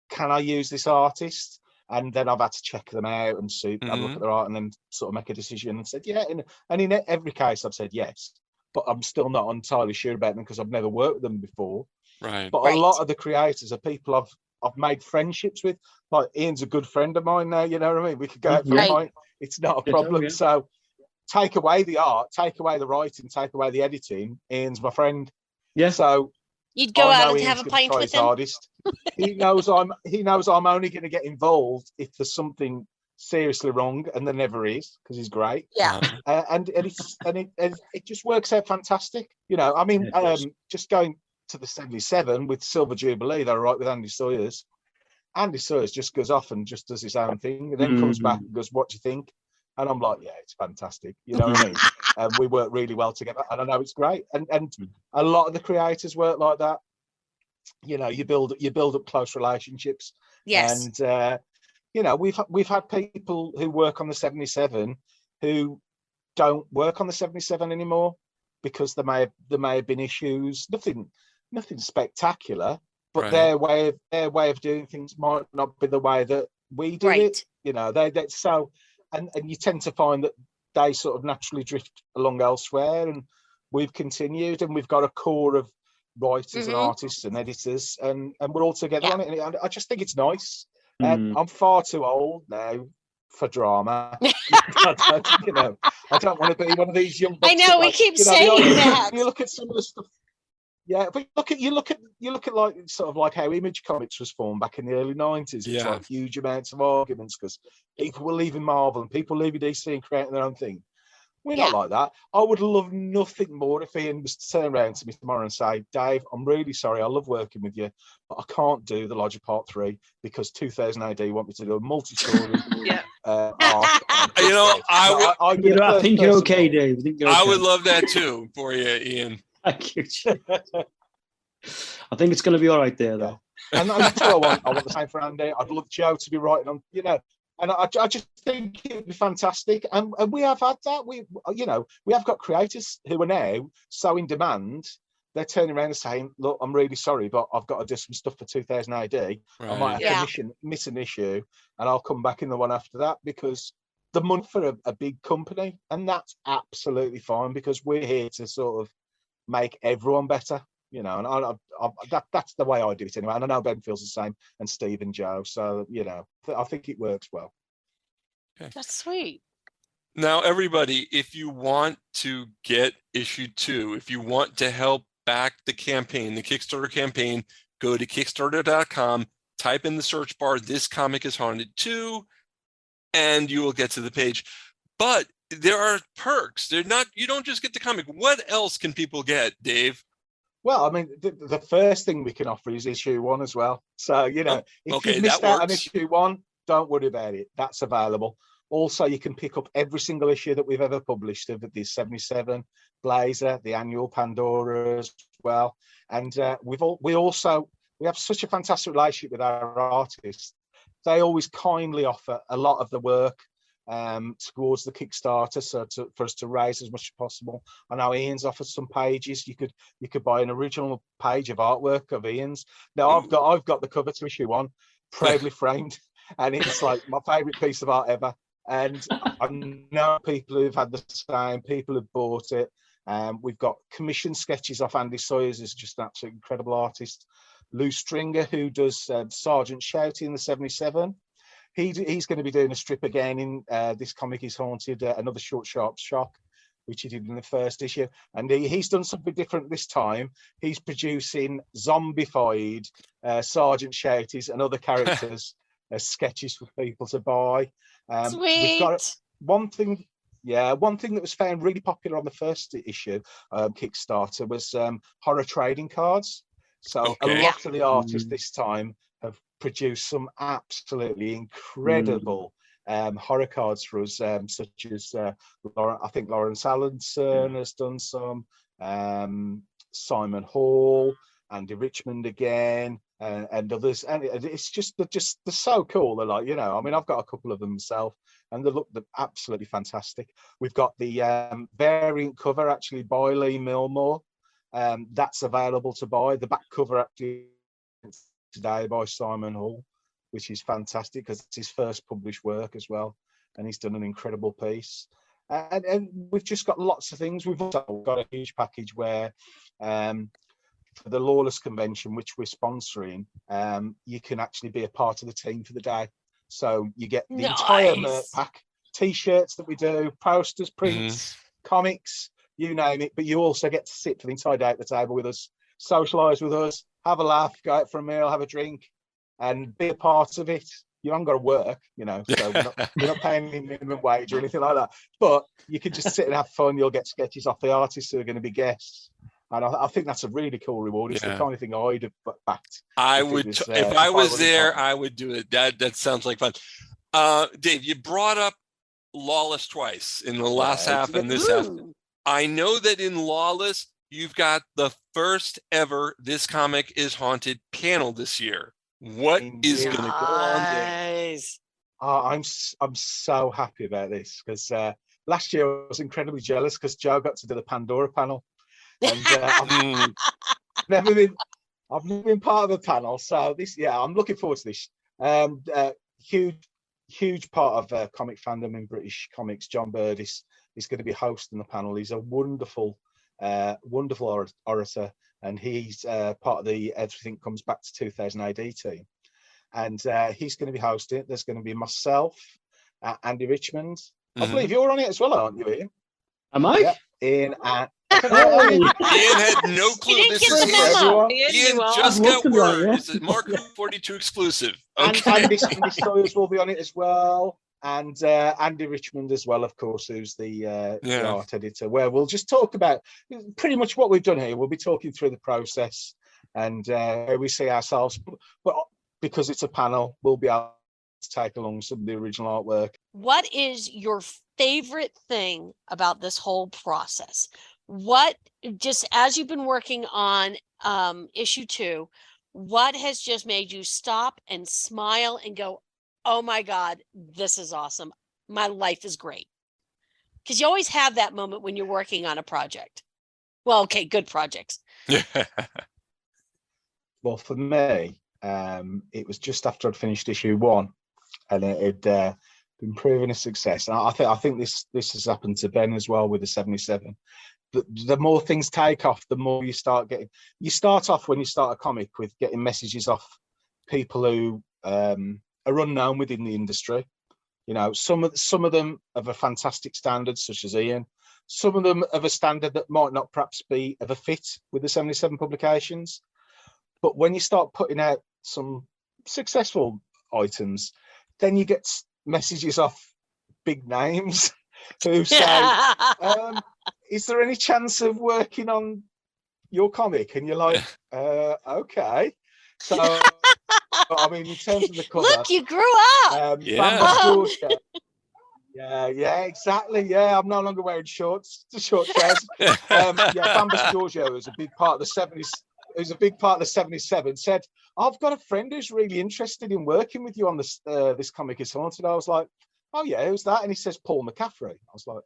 can I use this artist? And then I've had to check them out and see, have a look at their art, and then sort of make a decision and said, yeah. And in every case, I've said yes, but I'm still not entirely sure about them because I've never worked with them before. Right. But a lot of the creators are people I've made friendships with. Like Ian's a good friend of mine now, you know what I mean? We could go out for a pint. It's not a problem. So take away the art, take away the writing, take away the editing. Ian's my friend. Yeah. So you'd go out and have a pint with him. Hardest. He knows I'm only going to get involved if there's something seriously wrong, and there never is, because he's great. Yeah. And it just works out fantastic. You know, I mean, just going to the 77 with Silver Jubilee, they're right with Andy Sawyers. Andy Sawyers just goes off and just does his own thing, and then comes back and goes, what do you think? And I'm like, yeah, it's fantastic. You know what I mean? And we work really well together, and I know it's great. And a lot of the creators work like that. You know, you build up close relationships. Yes. And you know, we've had people who work on the 77 who don't work on the 77 anymore because there may have been issues. Nothing spectacular, but their way of doing things might not be the way that we do it. You know, they so, and you tend to find that they sort of naturally drift along elsewhere, and we've continued, and we've got a core of writers and artists and editors, and we're all together on it. And I just think it's nice. I'm far too old now for drama. I don't want to be one of these young bucks. I know, we keep saying that. You look at some of the stuff. Yeah, but you look at like sort of like how Image Comics was formed back in the early 90s. It's like huge amounts of arguments because people were leaving Marvel and people leaving DC and creating their own thing. We're not like that. I would love nothing more if Ian was to turn around to me tomorrow and say, Dave, I'm really sorry. I love working with you, but I can't do The Lodger Part 3 because 2000 AD want me to do a multi-story arc. You know, I think you're okay, Dave. I would love that too for you, Ian. Thank you. I think it's going to be all right there, though. And that's what I want. I want the same for Andy. I'd love Joe to be writing on, you know. And I just think it'd be fantastic. And we have had that. We have got creators who are now so in demand, they're turning around and saying, look, I'm really sorry, but I've got to do some stuff for 2000 AD. I might have to miss an issue, and I'll come back in the one after that, because the money for a big company, and that's absolutely fine, because we're here to sort of make everyone better. You know, and that's the way I do it anyway. And I know Ben feels the same, and Steve and Joe. So, you know, I think it works well. Okay. That's sweet. Now, everybody, if you want to get issue 2, if you want to help back the campaign, the Kickstarter campaign, go to Kickstarter.com, type in the search bar, This Comic Is Haunted 2, and you will get to the page. But there are perks. You don't just get the comic. What else can people get, Dave? Well, I mean, the first thing we can offer is issue 1 as well. So, you know, if you missed out on issue 1, don't worry about it. That's available. Also, you can pick up every single issue that we've ever published of the 77, Blazer, the annual Pandora as well. And we have such a fantastic relationship with our artists. They always kindly offer a lot of the work towards the Kickstarter, so for us to raise as much as possible. I know Ian's offered some pages. You could buy an original page of artwork of Ian's. Now I've got the cover to issue 1, proudly framed, and it's like my favorite piece of art ever. And I know people who've had the same, people who've bought it. We've got commissioned sketches off Andy Sawyers, who's just an absolutely incredible artist. Lou Stringer, who does Sergeant Shouty in the 77. He's going to be doing a strip again in This Comic is Haunted, another short, sharp shock, which he did in the first issue. And he's done something different this time. He's producing zombified Sergeant Shouties and other characters as sketches for people to buy. Sweet. We've got one thing that was found really popular on the first issue, Kickstarter, was horror trading cards. So a lot of the artists this time have produced some absolutely incredible horror cards for us, such as I think Lawrence Allenson has done some, Simon Hall, Andy Richmond again, and others. And it's just they're so cool. They're like, I mean, I've got a couple of them myself, and they're absolutely fantastic. We've got the variant cover actually by Lee Milmore. That's available to buy. The back cover actually today by Simon Hall, which is fantastic because it's his first published work as well, and he's done an incredible piece. And we've just got lots of things. We've also got a huge package where for the Lawless Convention, which we're sponsoring, you can actually be a part of the team for the day. So you get the entire merch pack, T-shirts that we do, posters, prints, comics, you name it, but you also get to sit for the entire day at the table with us, socialise with us, have a laugh, go out for a meal, have a drink, and be a part of it. You haven't got to work, so we're not paying any minimum wage or anything like that. But you can just sit and have fun. You'll get sketches off the artists who are going to be guests. And I think that's a really cool reward. It's the kind of thing I'd have backed. If I was there, I would do it. That sounds like fun. Dave, you brought up Lawless twice in the last half and this half. I know that in Lawless, you've got the first ever This Comic is Haunted panel this year. What is going to go on there? I'm so happy about this because last year I was incredibly jealous because Jo got to do the Pandora panel, and I've never been part of a panel. So I'm looking forward to this. Huge part of comic fandom in British comics. John Bird is going to be hosting the panel. He's a wonderful orator, and he's part of the Everything Comes Back to 2000 AD team, and he's going to be hosting it. There's going to be myself, Andy Richmond. I believe you're on it as well, aren't you, Ian? Am I? Yeah, Ian and Ian had no clue. This is Ian just got word. It's a Mark 42 exclusive. Okay. And Andy Sawyers will be on it as well. And Andy Richmond as well, of course, who's the art editor, where we'll just talk about pretty much what we've done here. We'll be talking through the process and where we see ourselves. But because it's a panel, we'll be able to take along some of the original artwork. What is your favorite thing about this whole process? What, just as you've been working on issue 2, what has just made you stop and smile and go, oh my God, this is awesome. My life is great. Because you always have that moment when you're working on a project. Well, okay, good projects. Well, for me, it was just after I'd finished issue 1, and it had been proven a success. And I think this has happened to Ben as well with the 77. The more things take off, the more you start getting. You start off when you start a comic with getting messages off people who are unknown within the industry. Some of them of a fantastic standard, such as Ian. Some of them of a standard that might not perhaps be of a fit with the 77 Publications. But when you start putting out some successful items, then you get messages off big names who say, is there any chance of working on your comic? And you're like, okay. So, I mean, in terms of the cover, look, you grew up. Yeah, exactly. Yeah, I'm no longer wearing short trousers. Bambus Giorgio was a big part of the 70s. Who's a big part of the 77, said, I've got a friend who's really interested in working with you on this This Comic is Haunted. I was like, oh yeah, who's that? And he says, Paul McCaffrey. I was like,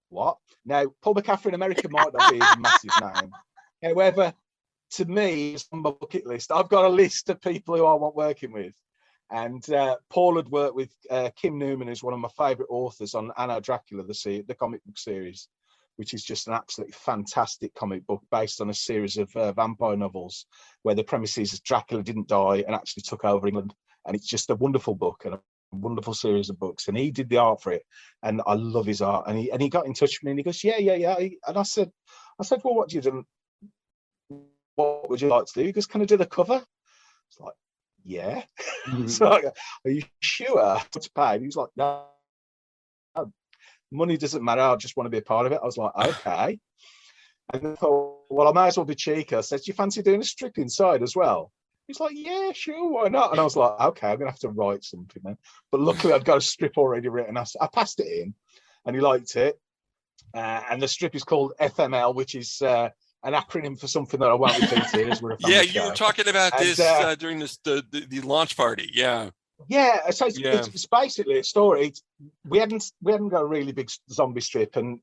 what? Now, Paul McCaffrey in America might not be a massive name. However, to me, it's on my bucket list. I've got a list of people who I want working with. And Paul had worked with Kim Newman, who's one of my favourite authors on Anno Dracula, the comic book series. which is just an absolutely fantastic comic book based on a series of vampire novels where the premise is Dracula didn't die and actually took over England. And it's just a wonderful book and a wonderful series of books. And he did the art for it. And I love his art. And he got in touch with me and he goes, yeah. And I said, well, what do you do? What would you like to do? He goes, can I do the cover? It's like, yeah. So I go, are you sure? To pay? He was like, no, money doesn't matter. I just want to be a part of it. I was like, okay. And I thought, well, I might as well be cheeky. I said, do you fancy doing a strip inside as well? He's like, yeah, sure, why not? And I was like, okay, I'm gonna have to write something then. But luckily, I'd got a strip already written. I passed it in, and he liked it. And the strip is called FML, which is an acronym for something that I won't repeat here. As we're a family you were talking about this during this the launch party. Yeah. Yeah, so it's basically a story. We hadn't got a really big zombie strip, and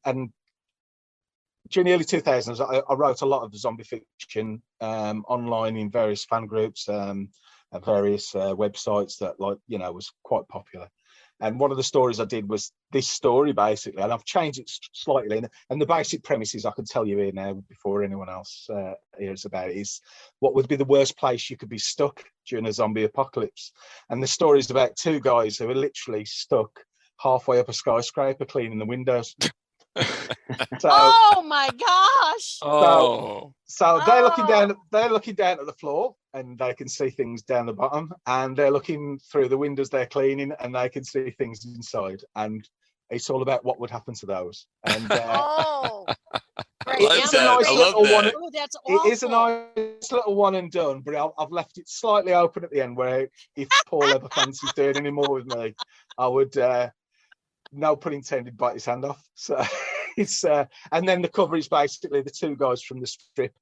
during the early 2000s, I wrote a lot of zombie fiction online in various fan groups, at various websites that was quite popular. And one of the stories I did was this story, basically, and I've changed it slightly. And the basic premises I can tell you here now before anyone else hears about it is what would be the worst place you could be stuck during a zombie apocalypse. And the story is about two guys who are literally stuck halfway up a skyscraper cleaning the windows. Oh my gosh! So they're looking down. They're looking down at the floor, and they can see things down the bottom. And they're looking through the windows they're cleaning, and they can see things inside. And it's all about what would happen to those. And it's a nice little one. That's awful. It is a nice little one and done, but I've left it slightly open at the end, where if Paul ever fancies doing any more with me, I would. No pun intended, bite his hand off. So it's and then the cover is basically the two guys from the strip.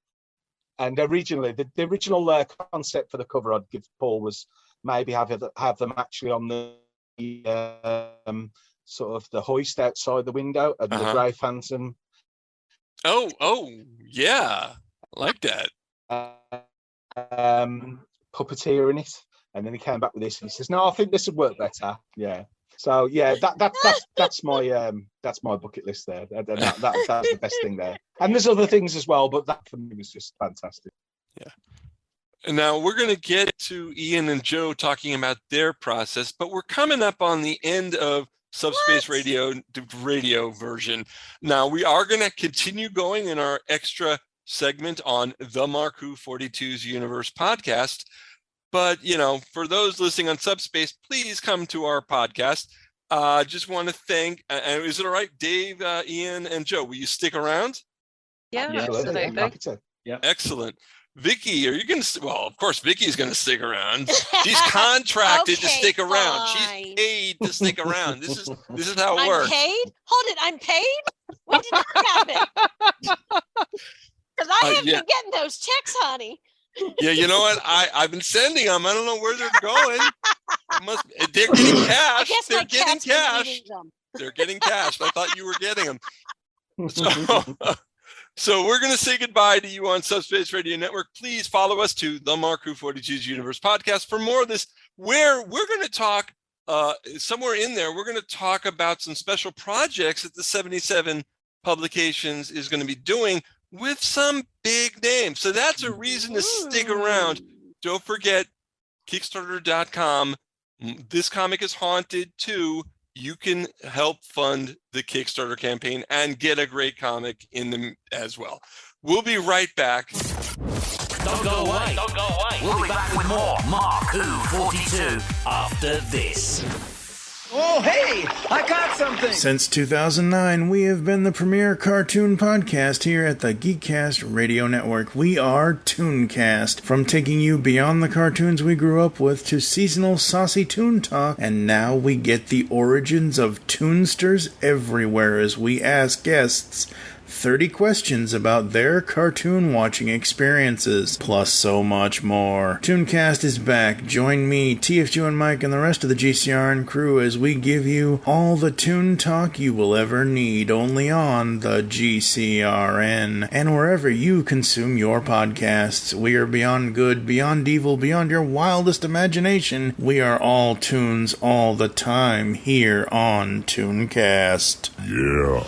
And originally, the original concept for the cover I'd give Paul was maybe have them actually on the sort of the hoist outside the window and the grey phantom. Oh yeah, I like that. Puppeteer in it, and then he came back with this and he says, "No, I think this would work better." Yeah. So yeah, that's my bucket list there. That's the best thing there. And there's other things as well, but that for me was just fantastic. Yeah. And now we're going to get to Ian and Jo talking about their process, but we're coming up on the end of Subspace Radio version. Now we are going to continue going in our extra segment on the Marku 42's Universe podcast. But, for those listening on Subspace, please come to our podcast. Just want to thank, and is it all right, Dave, Ian, and Jo, will you stick around? Yeah, absolutely. I'm happy to. Yeah. Excellent. Vicky, are you going to, well, of course, Vicky's going to stick around. She's contracted to stick around. She's paid to stick around. This is how it works. I'm paid? Hold it, I'm paid? When did that happen? Because I haven't been getting those checks, honey. Yeah, you know what? I've been sending them. I don't know where they're going. They're getting cash. They're getting cash. They're getting cash. I thought you were getting them. So we're going to say goodbye to you on Subspace Radio Network. Please follow us to the Marku 42's Universe podcast for more of this, where we're going to talk somewhere in there. We're going to talk about some special projects that the 77 Publications is going to be doing with some big names. So that's a reason to stick around. Don't forget Kickstarter.com. This comic is haunted too. You can help fund the Kickstarter campaign and get a great comic in them as well. We'll be right back. Don't go away. Don't go away. We'll be back with more Marku 42 after this. Oh, hey, I got something. Since 2009, we have been the premier cartoon podcast here at the Geekcast Radio Network. We are Tooncast. From taking you beyond the cartoons we grew up with to seasonal saucy toon talk, and now we get the origins of toonsters everywhere as we ask guests 30 questions about their cartoon watching experiences, plus so much more. Tooncast is back. Join me, TFG and Mike, and the rest of the GCRN crew as we give you all the toon talk you will ever need, only on the GCRN, and wherever you consume your podcasts. We are beyond good, beyond evil, beyond your wildest imagination. We are all tunes all the time here on Tooncast. Yeah.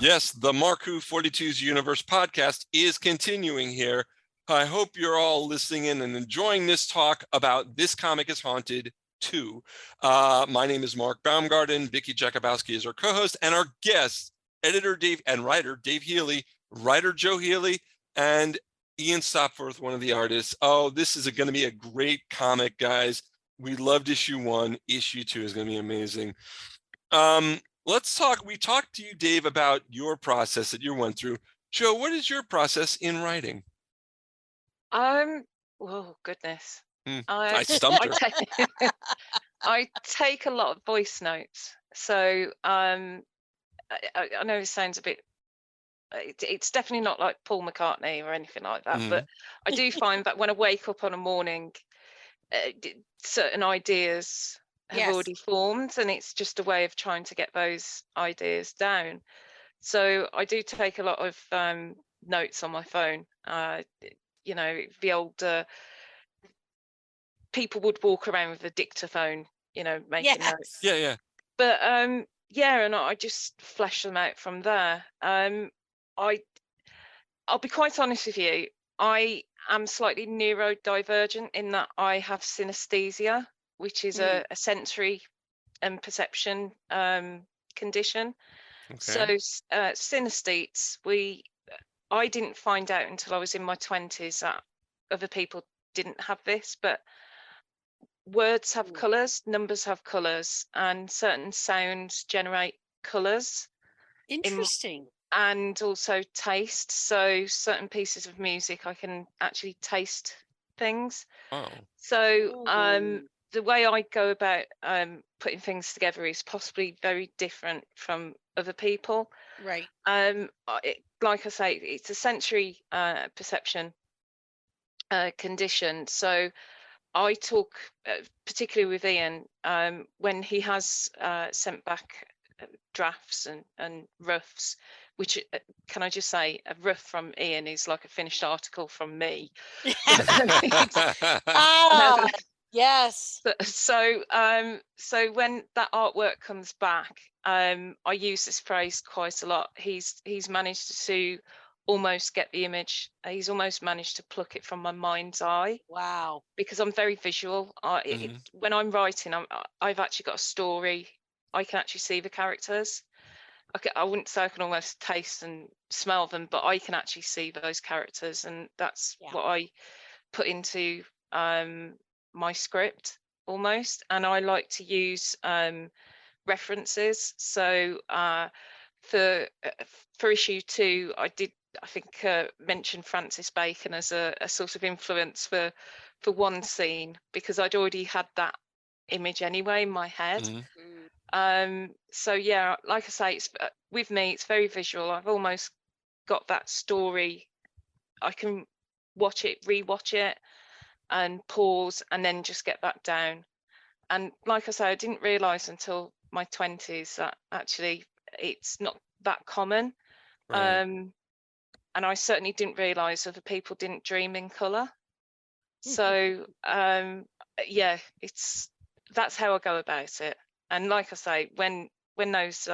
Yes, the Mark Who 42's Universe podcast is continuing here. I hope you're all listening in and enjoying this talk about This Comic is Haunted 2. My name is Mark Baumgarten. Vicky Jakubowski is our co-host, and our guest, editor Dave and writer Dave Heeley, writer Jo Heeley, and Ian Stopforth, one of the artists. Oh, this is going to be a great comic, guys. We loved issue 1. Issue 2 is going to be amazing. Let's talk. We talked to you, Dave, about your process that you went through. Jo, what is your process in writing? Oh goodness. I stumped her. I take a lot of voice notes. So I know it sounds a bit. It's definitely not like Paul McCartney or anything like that. But I do find that when I wake up on a morning, certain ideas have already formed, and it's just a way of trying to get those ideas down. So I do take a lot of notes on my phone. You know, the old people would walk around with a dictaphone, you know, making notes. Yeah. But yeah, and I just flesh them out from there. I'll be quite honest with you. I am slightly neurodivergent in that I have synesthesia, which is a sensory and perception condition. Okay. So synesthetes, I didn't find out until I was in my 20s that other people didn't have this, but words have colours, numbers have colours, and certain sounds generate colours. Interesting. And also taste. So certain pieces of music, I can actually taste things. Oh. So the way I go about putting things together is possibly very different from other people. Right. Like I say, it's a sensory perception condition. So I talk, particularly with Ian, when he has sent back drafts and roughs, which can I just say, a rough from Ian is like a finished article from me. Yes. So when that artwork comes back, I use this phrase quite a lot. He's managed to almost get the image. He's almost managed to pluck it from my mind's eye. Wow. Because I'm very visual. When I'm writing, I've actually got a story. I can actually see the characters. I wouldn't say I can almost taste and smell them, but I can actually see those characters, and that's what I put into my script almost. And I like to use references. So for issue 2, I think mention Francis Bacon as a sort of influence for one scene, because I'd already had that image anyway in my head. So yeah, like I say, it's with me, it's very visual. I've almost got that story. I can watch it, rewatch it, and pause, and then just get that down. And like I say, I didn't realize until my 20s that actually it's not that common. Right. And I certainly didn't realize other people didn't dream in color. So yeah, that's how I go about it. And like I say, when those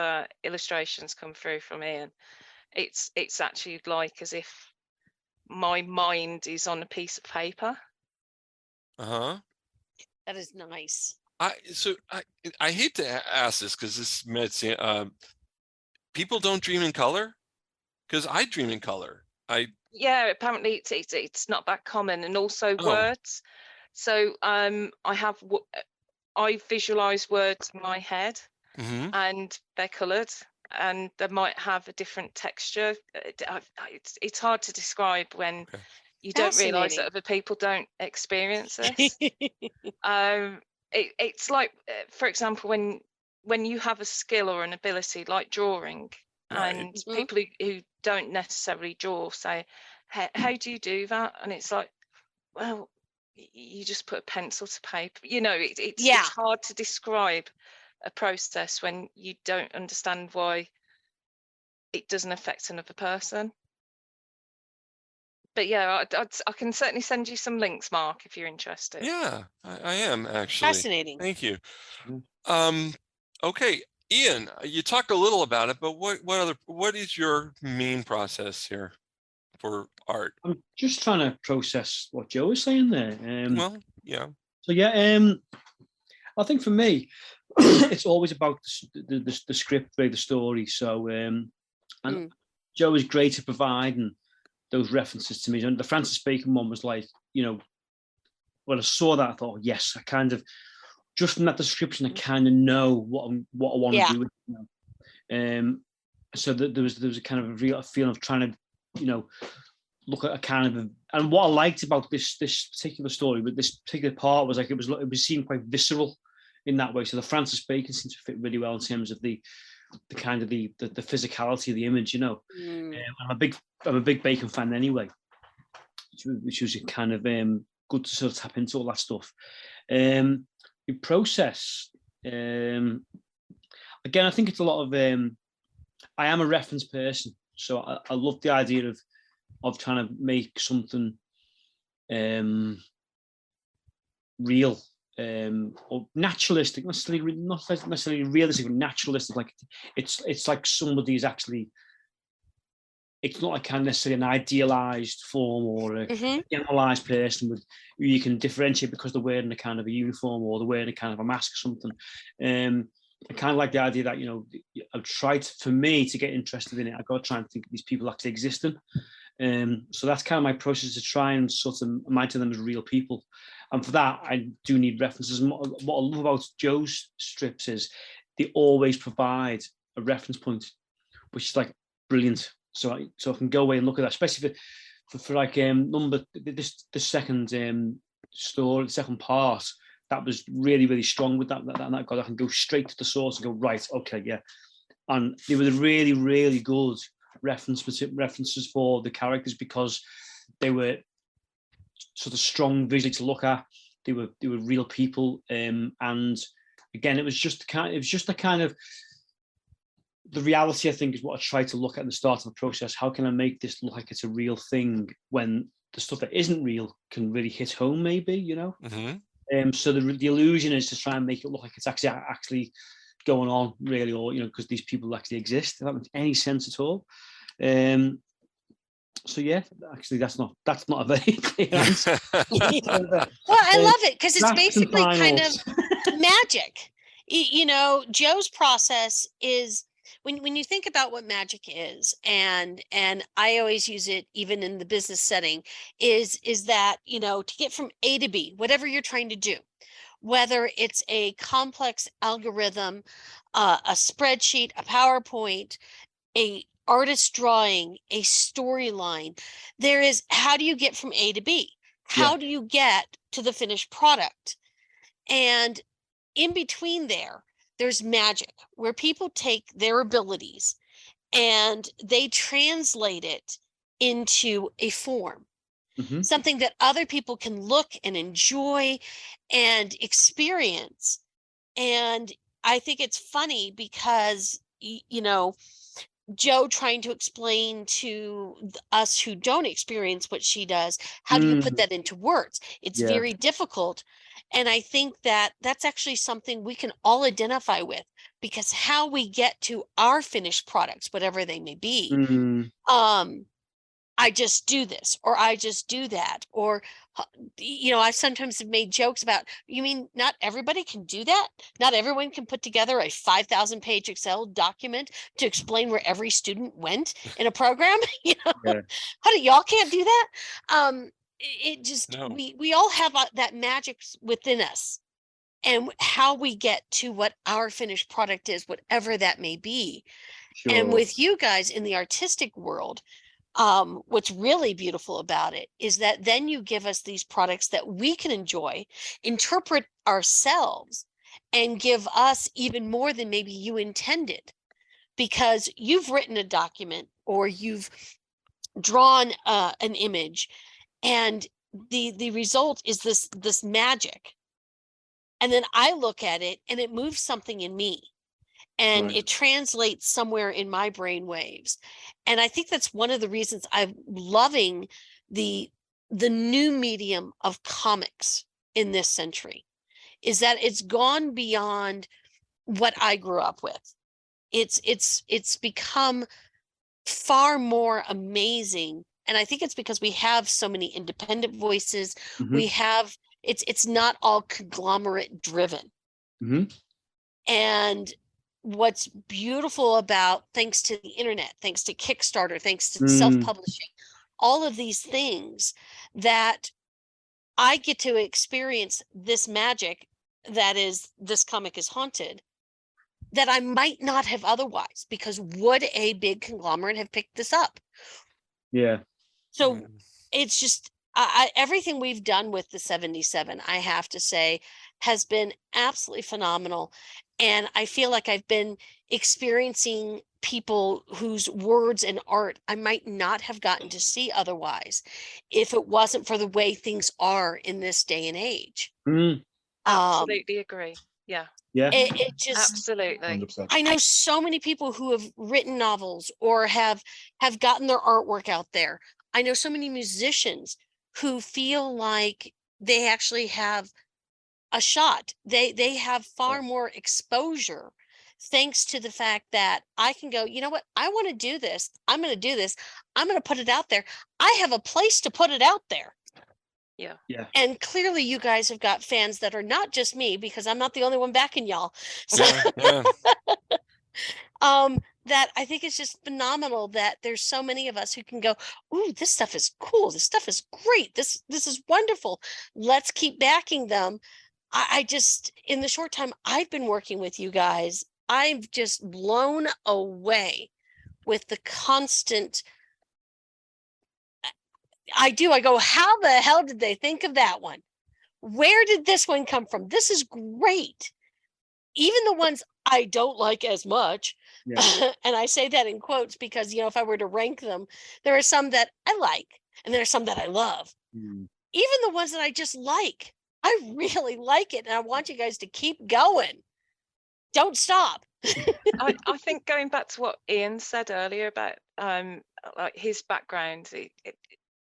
illustrations come through from Ian, it's actually like as if my mind is on a piece of paper. That is nice. I hate to ask this, because this people don't dream in color, because I dream in color. Yeah, apparently it's not that common. And also words. So I visualize words in my head, and they're colored, and they might have a different texture. It's hard to describe when you don't realize that other people don't experience this. It's like, for example, when you have a skill or an ability like drawing, and people who don't necessarily draw say, how do you do that? And it's like, well, you just put a pencil to paper. You know, it's hard to describe a process when you don't understand why it doesn't affect another person. But yeah, I can certainly send you some links, Mark, if you're interested. Yeah, I am actually. Fascinating. Thank you. Okay, Ian, you talked a little about it, but what is your main process here for art? I'm just trying to process what Joe was saying there. Well, yeah. So yeah, I think for me, it's always about the script, the story. So and Joe is great at providing those references to me. And the Francis Bacon one was like, you know, when I saw that, I thought, yes, I kind of, just from that description, I kind of know what I want to do with it. You know? So that there was a kind of a real feeling of trying to, you know, look at a kind of, and what I liked about this particular story, but this particular part was like it was seemed quite visceral in that way. So the Francis Bacon seemed to fit really well in terms of the kind of the physicality of the image, you know. I'm a big Bacon fan anyway, which was kind of good to sort of tap into all that stuff. The process, again, I think it's a lot of. I am a reference person, so I love the idea of trying to make something real. Or naturalistic, not necessarily realistic, but naturalistic. Like it's like somebody's actually. It's not like kind of necessarily an idealized form or a generalized person with who you can differentiate because they're wearing a kind of a uniform or they're wearing a kind of a mask or something. I kind of like the idea that, you know, I've tried for me to get interested in it. I've got to try and think these people actually existing. So that's kind of my process to try and sort of imagine them as real people. And for that, I do need references. What I love about Joe's strips is they always provide a reference point, which is like brilliant. So I can go away and look at that, especially for like the second story, the second part. That was really, really strong with that. I can go straight to the source and go, right, okay, yeah. And they were really, really good references for the characters because they were sort of strong visually to look at. They were real people, and again, it was just the kind of the reality, I think, is what I tried to look at the start of the process. How can I make this look like it's a real thing when the stuff that isn't real can really hit home, maybe, you know? So the illusion is to try and make it look like it's actually going on, really, or, you know, because these people actually exist. If that makes any sense at all. So yeah, actually, that's not a very clear answer. Well, I love it because it's basically kind of magic. You know, Joe's process is when you think about what magic is, and I always use it even in the business setting, is that, you know, to get from A to B, whatever you're trying to do, whether it's a complex algorithm, a spreadsheet, a PowerPoint, a artist drawing, a storyline, there is, how do you get from A to B? How do you get to the finished product? And in between there's magic where people take their abilities and they translate it into a form, something that other people can look and enjoy and experience. And I think it's funny because, you know, Joe trying to explain to us who don't experience what she does, how do you put that into words? It's very difficult. And I think that that's actually something we can all identify with, because how we get to our finished products, whatever they may be, I just do this, or I just do that, or, you know, I sometimes have made jokes about, you mean not everybody can do that? Not everyone can put together a 5,000 page Excel document to explain where every student went in a program? You know, how do y'all can't do that? It just, we all have that magic within us, and how we get to what our finished product is, whatever that may be. And with you guys in the artistic world, what's really beautiful about it is that then you give us these products that we can enjoy, interpret ourselves, and give us even more than maybe you intended, because you've written a document or you've drawn an image, and the result is this magic. And then I look at it and it moves something in me, and it translates somewhere in my brain waves. And I think that's one of the reasons I'm loving the new medium of comics in this century, is that it's gone beyond what I grew up with. it's become far more amazing. And I think it's because we have so many independent voices. We have, it's not all conglomerate driven. And what's beautiful about, thanks to the internet, thanks to Kickstarter, thanks to self-publishing, all of these things, that I get to experience this magic that is This Comic is Haunted, that I might not have otherwise, because would a big conglomerate have picked this up? Yeah. So it's just, everything we've done with the 77, I have to say, has been absolutely phenomenal. And I feel like I've been experiencing people whose words and art I might not have gotten to see otherwise, if it wasn't for the way things are in this day and age. Absolutely agree. Yeah. It just, absolutely. 100%. I know so many people who have written novels or have gotten their artwork out there. I know so many musicians who feel like they actually have a shot. They have far more exposure, thanks to the fact that I can go, you know what, I want to do this. I'm going to do this. I'm going to put it out there. I have a place to put it out there. Yeah. And clearly you guys have got fans that are not just me, because I'm not the only one backing y'all. So that I think it's just phenomenal that there's so many of us who can go, ooh, this stuff is cool. This stuff is great. This is wonderful. Let's keep backing them. I just, in the short time I've been working with you guys, I've just blown away with the constant. I go, how the hell did they think of that one? Where did this one come from? This is great. Even the ones I don't like as much. And I say that in quotes because, if I were to rank them, there are some that I like and there are some that I love. Even the ones that I just like, I really like it. And I want you guys to keep going. Don't stop. I think going back to what Ian said earlier about like his background, it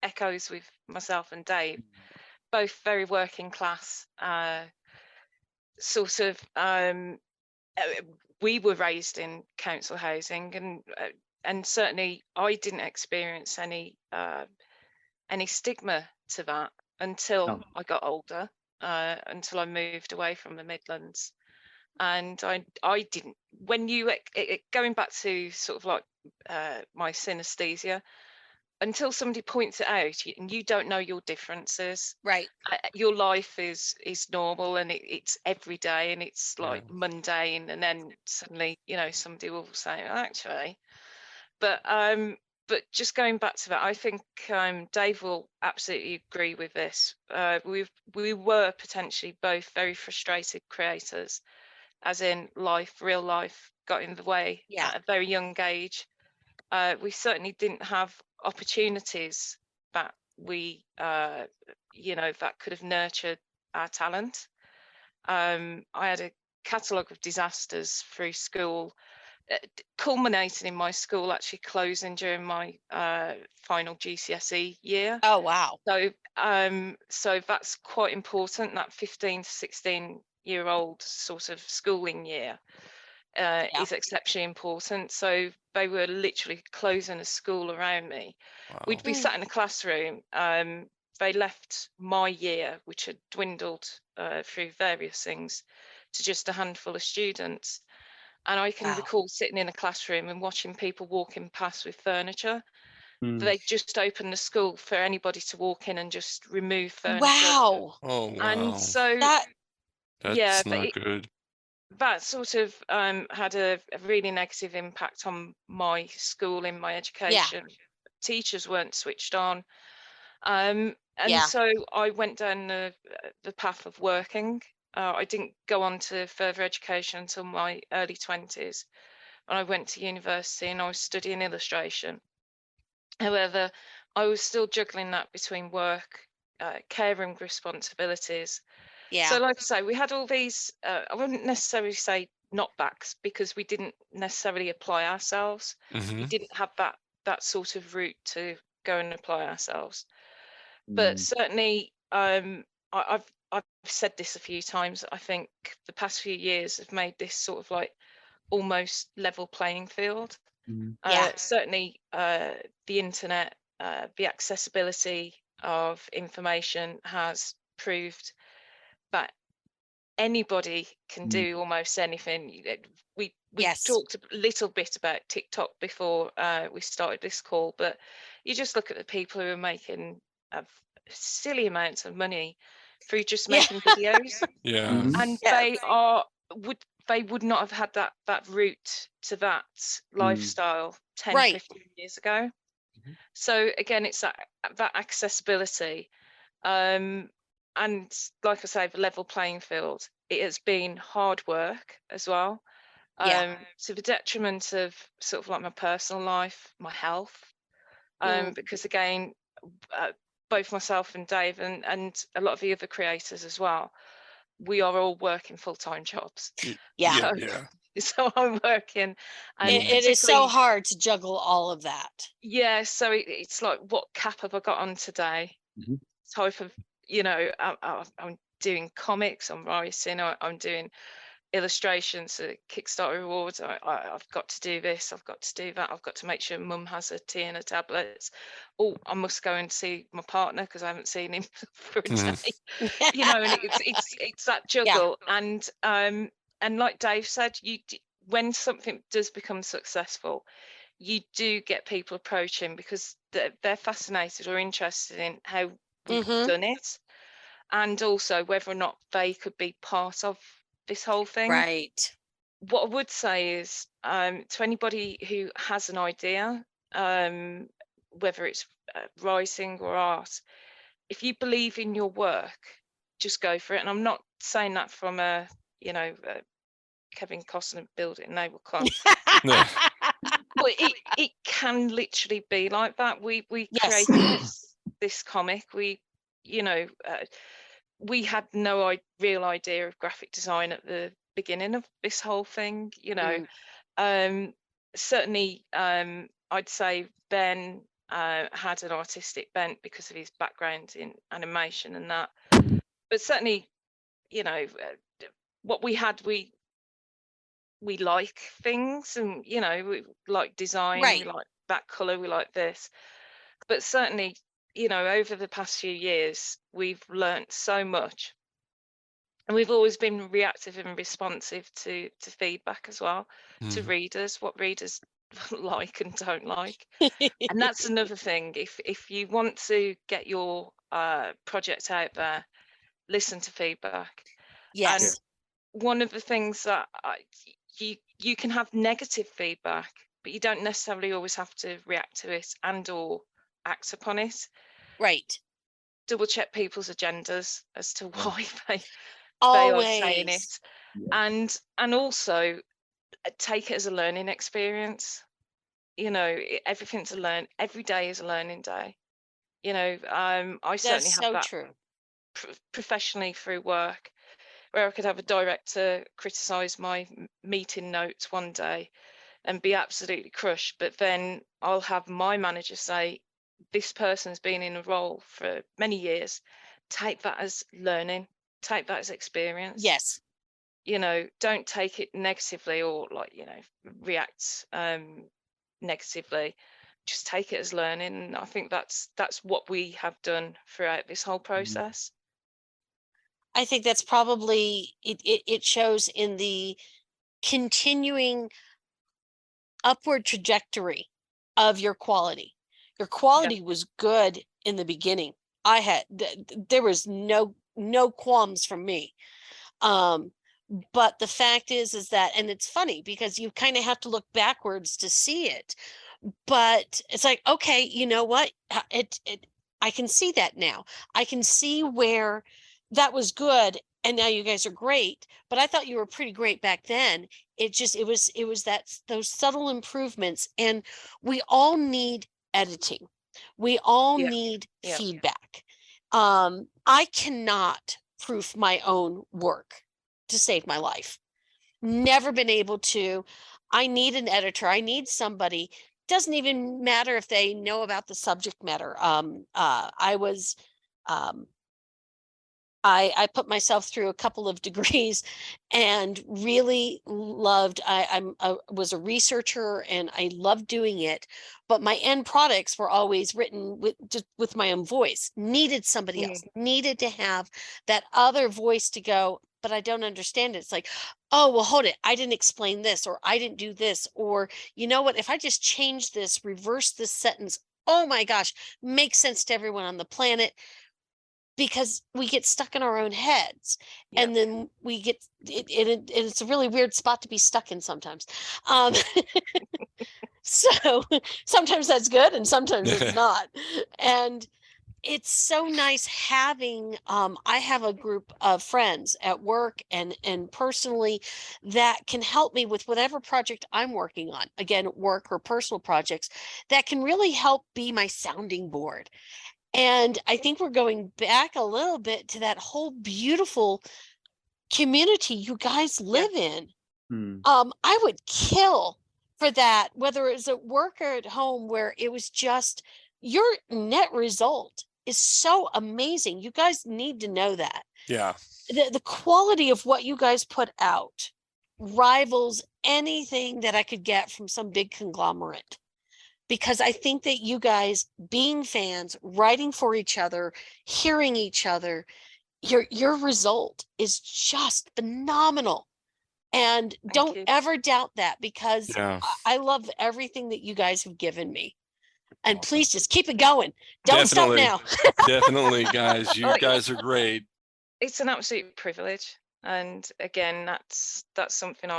echoes with myself and Dave, both very working class, sort of. We were raised in council housing, and certainly I didn't experience any stigma to that until I got older, until I moved away from the Midlands. And I didn't, when you going back to sort of like my synesthesia, until somebody points it out and you don't know your differences, right? Your life is normal and it's every day and it's like mundane, and then suddenly somebody will say actually, but just going back to that, I think Dave will absolutely agree with this. We were potentially both very frustrated creators, as in real life got in the way at a very young age. We certainly didn't have opportunities that we that could have nurtured our talent. I had a catalogue of disasters through school, culminating in my school actually closing during my final GCSE year. Oh wow. So that's quite important, that 15 to 16-year-old sort of schooling year. Is exceptionally important. So they were literally closing a school around me. We'd be sat in a classroom. They left my year, which had dwindled through various things, to just a handful of students. And I can recall sitting in a classroom and watching people walking past with furniture. They just opened the school for anybody to walk in and just remove furniture. Wow. Oh wow. And so that's not good. That sort of had a really negative impact on my schooling, my education. Teachers weren't switched on. And so I went down the path of working. I didn't go on to further education until my early 20s. And I went to university and I was studying illustration. However, I was still juggling that between work, caring responsibilities. So like I say, we had all these, I wouldn't necessarily say knockbacks, because we didn't necessarily apply ourselves. We didn't have that sort of route to go and apply ourselves. But certainly, I've said this a few times, I think the past few years have made this sort of like almost level playing field. Certainly the internet, the accessibility of information has proved that anybody can do almost anything. We talked a little bit about TikTok before we started this call, but you just look at the people who are making silly amounts of money through just making videos. And they would not have had that route to that lifestyle 10, 15 years ago. So again, it's that accessibility. And like I say, the level playing field, it has been hard work as well. To the detriment of sort of like my personal life, my health. Because again, both myself and Dave and a lot of the other creators as well, we are all working full-time jobs. So I'm working, and it is so hard to juggle all of that. So it's like, what cap have I got on today? Type of, I'm doing comics, I'm writing, I'm doing illustrations, Kickstarter awards. I've got to do this, I've got to do that, I've got to make sure mum has her tea and her tablets. Oh, I must go and see my partner because I haven't seen him for a day. And it's that juggle. And like Dave said, when something does become successful, you do get people approaching because they're fascinated or interested in how we've done it, and also whether or not they could be part of this whole thing. What I would say is, to anybody who has an idea, whether it's writing or art, if you believe in your work, just go for it. And I'm not saying that from a Kevin Costner build it and they will come. But it can literally be like that. We created this comic. We had no real idea of graphic design at the beginning of this whole thing. Certainly, I'd say Ben had an artistic bent because of his background in animation and that. But certainly, what we had, we like things, and we like design, we like that color, we like this. But certainly, over the past few years, we've learned so much, and we've always been reactive and responsive to feedback as well, to readers, what readers like and don't like. And that's another thing. If you want to get your project out there, listen to feedback. And one of the things that you can have negative feedback, but you don't necessarily always have to react to it and or act upon it. Double check people's agendas as to why they are saying it, and also take it as a learning experience. Everything's a learn. Every day is a learning day. I certainly have that true. Professionally through work, where I could have a director criticize my meeting notes one day and be absolutely crushed, but then I'll have my manager say, this person's been in a role for many years, take that as learning, take that as experience. Don't take it negatively or react negatively. Just take it as learning. And I think that's what we have done throughout this whole process. I think that's probably it shows in the continuing upward trajectory of your quality. Your quality was good in the beginning. There was no qualms from me. But the fact is that, and it's funny because you kind of have to look backwards to see it. But it's like, okay, you know what? I can see that now. I can see where that was good, and now you guys are great. But I thought you were pretty great back then. It was those subtle improvements, and we all need editing. We all need feedback. I cannot proof my own work to save my life. Never been able to. I need an editor. I need somebody. Doesn't even matter if they know about the subject matter. I was I put myself through a couple of degrees and really loved, was a researcher and I loved doing it, but my end products were always written with my own voice, needed somebody else, needed to have that other voice to go, but I don't understand it. It's like, oh, well, hold it. I didn't explain this, or I didn't do this, or you know what, if I just change this, reverse this sentence, oh my gosh, makes sense to everyone on the planet. Because we get stuck in our own heads, and then we get it's a really weird spot to be stuck in sometimes. So sometimes that's good and sometimes it's not. And it's so nice having I have a group of friends at work and personally that can help me with whatever project I'm working on, again, work or personal projects, that can really help be my sounding board. And I think we're going back a little bit to that whole beautiful community you guys live in. I would kill for that, whether it was at work or at home, where it was just your net result is so amazing. You guys need to know that. Yeah. The quality of what you guys put out rivals anything that I could get from some big conglomerate. Because I think that you guys, being fans, writing for each other, hearing each other, your result is just phenomenal. And don't ever doubt that, because I love everything that you guys have given me. And please just keep it going. Don't stop now. Definitely, guys. You guys are great. It's an absolute privilege. And again, that's something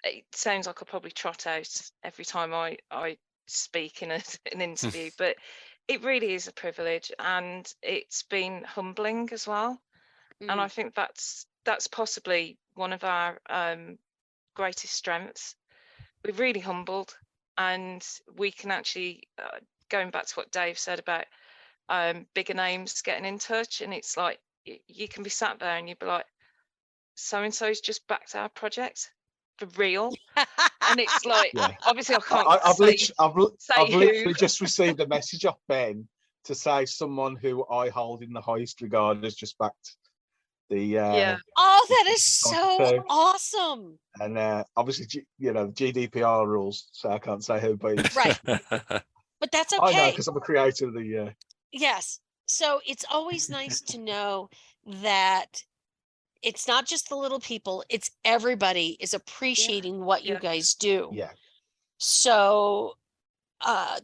it sounds like I probably trot out every time I speak in an interview, but it really is a privilege, and it's been humbling as well. And I think that's possibly one of our greatest strengths. We're really humbled, and we can actually, going back to what Dave said about bigger names getting in touch, and it's like you can be sat there and you'd be like, so and so's just backed our project. For real. And it's like, obviously I can't I've say literally just received a message off Ben to say someone who I hold in the highest regard has just backed the oh, that is so awesome. And obviously, you know, GDPR rules, so I can't say who, but right. But that's okay. I know, because I'm a creator of the yes. So it's always nice to know that it's not just the little people, it's everybody is appreciating what you guys do. Yeah. So I'm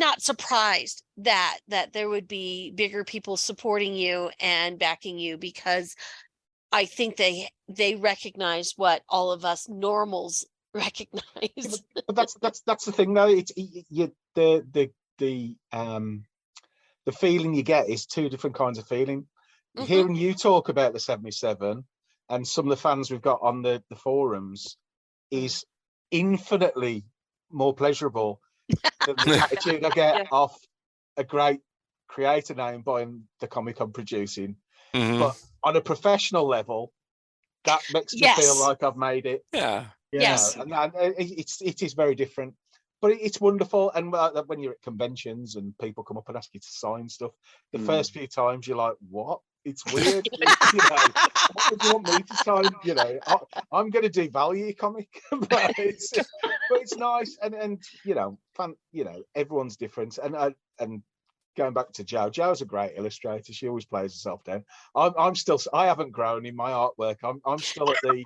not surprised that there would be bigger people supporting you and backing you, because I think they recognize what all of us normals recognize. But that's the thing, though. It's the feeling you get is two different kinds of feeling. Hearing you talk about the 77 and some of the fans we've got on the forums is infinitely more pleasurable than the attitude I get off a great creator name buying the comic I'm producing. But on a professional level, that makes me feel like I've made it. Yeah. Yes. And it is very different. But it's wonderful. And when you're at conventions and people come up and ask you to sign stuff, the first few times you're like, what? It's weird. You know, what would you want me to sign? You know, I'm going to devalue your comic. but it's nice. And you know, everyone's different. And going back to Jo's a great illustrator. She always plays herself down. I haven't grown in my artwork. I'm still at the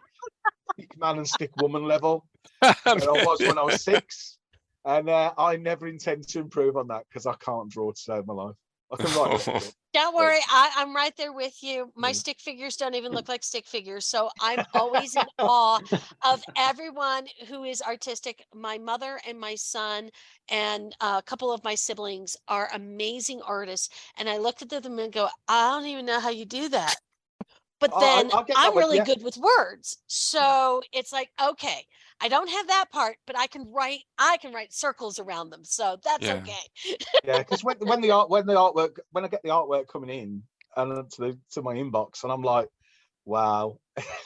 stick man and stick woman level where I was when I was 6. And I never intend to improve on that, because I can't draw to save my life. I can write. Don't worry, I'm right there with you. My stick figures don't even look like stick figures. So I'm always in awe of everyone who is artistic. My mother and my son and a couple of my siblings are amazing artists. And I look at them and go, I don't even know how you do that. But then I'm really good with words. So it's like, okay, I don't have that part, but I can write circles around them. So that's okay. Yeah, because when I get the artwork coming in and to my inbox, and I'm like, wow.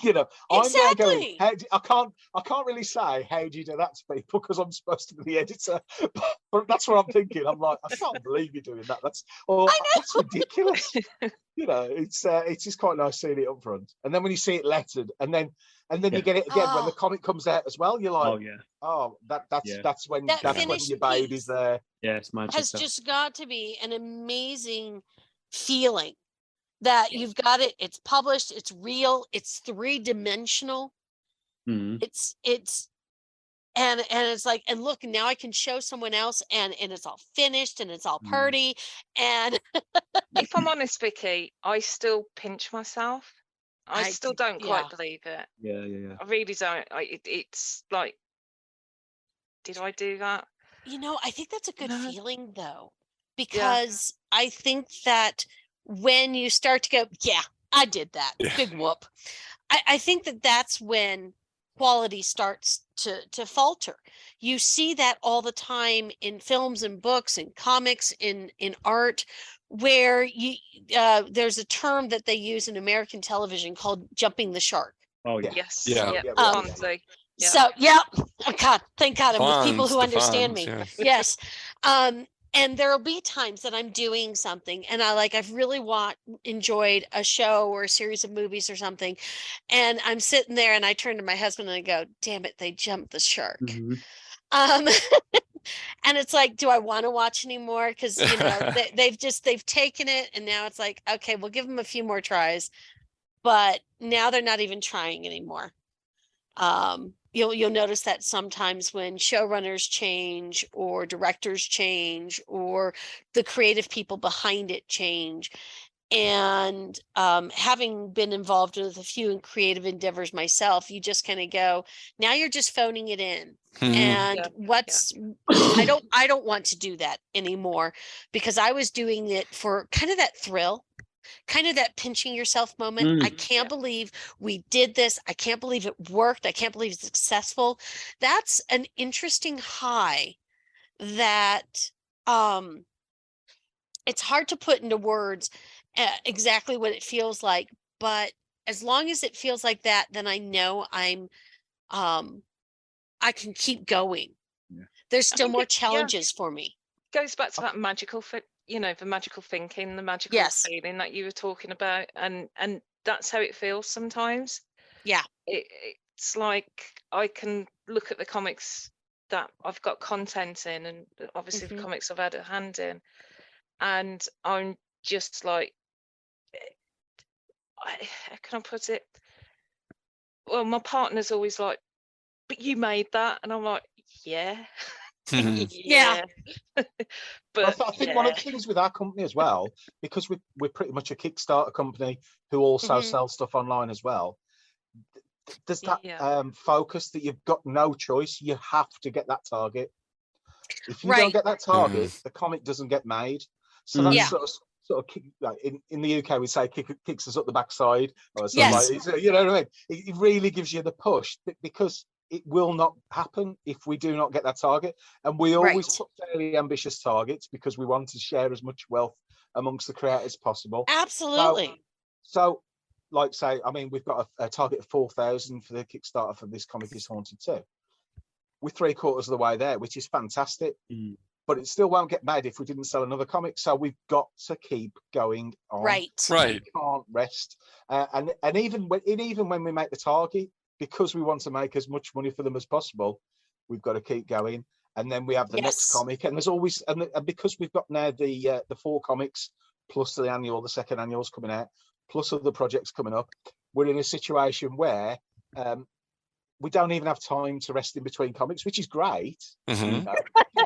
You know, Exactly. I'm there going, I can't really say how do you do that to people because I'm supposed to be the editor, but that's what I'm thinking. I'm like, I can't believe you're doing that. That's ridiculous. You know, it's just quite nice seeing it up front, and then when you see it lettered, and then you get it again when the comic comes out as well. You're like, that's when your baby's there. Yeah, it's magic. Has just got to be an amazing feeling that you've got it. It's published. It's real. It's 3-dimensional. It's and it's like, and look, now I can show someone else, and it's all finished, and it's all purty. And if I'm honest, Vicky, I still pinch myself. I still don't quite believe it. Yeah. I really don't. It's like, did I do that? You know, I think that's a good feeling, though, because I think that when you start to go, yeah, I did that, big whoop. I think that that's when quality starts to falter. You see that all the time in films and books and comics, in art, where there's a term that they use in American television called jumping the shark. Oh yeah. Yes. Yeah. So oh God, thank God I'm with people who understand me. Yes. And there'll be times that I'm doing something and I've really enjoyed a show or a series of movies or something. And I'm sitting there and I turn to my husband and I go, damn it, they jumped the shark. And it's like, do I want to watch anymore? Because, you know, they've taken it and now it's like, okay, we'll give them a few more tries. But now they're not even trying anymore. You'll notice that sometimes when showrunners change or directors change or the creative people behind it change. And having been involved with a few creative endeavors myself, you just kind of go, now you're just phoning it in. And I don't want to do that anymore, because I was doing it for kind of that thrill, kind of that pinching yourself moment. I can't believe we did this. I can't believe it worked. I can't believe it's successful. That's an interesting high that it's hard to put into words exactly what it feels like. But as long as it feels like that, then I know I can keep going. There's still more challenges for me. Goes back to that magical the magical thinking, the magical feeling that you were talking about, and that's how it feels sometimes. It's like I can look at the comics that I've got content in, and obviously the comics I've had a hand in, and I'm just like, how can I put it? Well, my partner's always like, but you made that, and I'm like, yeah. But I think one of the things with our company as well, because we're pretty much a Kickstarter company who also sell stuff online as well, there's that focus that you've got no choice. You have to get that target. If you don't get that target, the comic doesn't get made. So that's sort of in the UK we say kicks us up the backside or something like, you know what I mean? It really gives you the push, because it will not happen if we do not get that target. And we always put fairly ambitious targets because we want to share as much wealth amongst the creators as possible. Absolutely. So like say, I mean, we've got a target of 4,000 for the Kickstarter for This Comic is Haunted too. We're 3/4 of the way there, which is fantastic. But it still won't get made if we didn't sell another comic. So we've got to keep going on. Right. We can't rest. And even when we make the target, because we want to make as much money for them as possible, we've got to keep going. And then we have the next comic, and there's always and because we've got now the 4 comics plus the second annual's coming out, plus other projects coming up, we're in a situation where we don't even have time to rest in between comics, which is great. You know,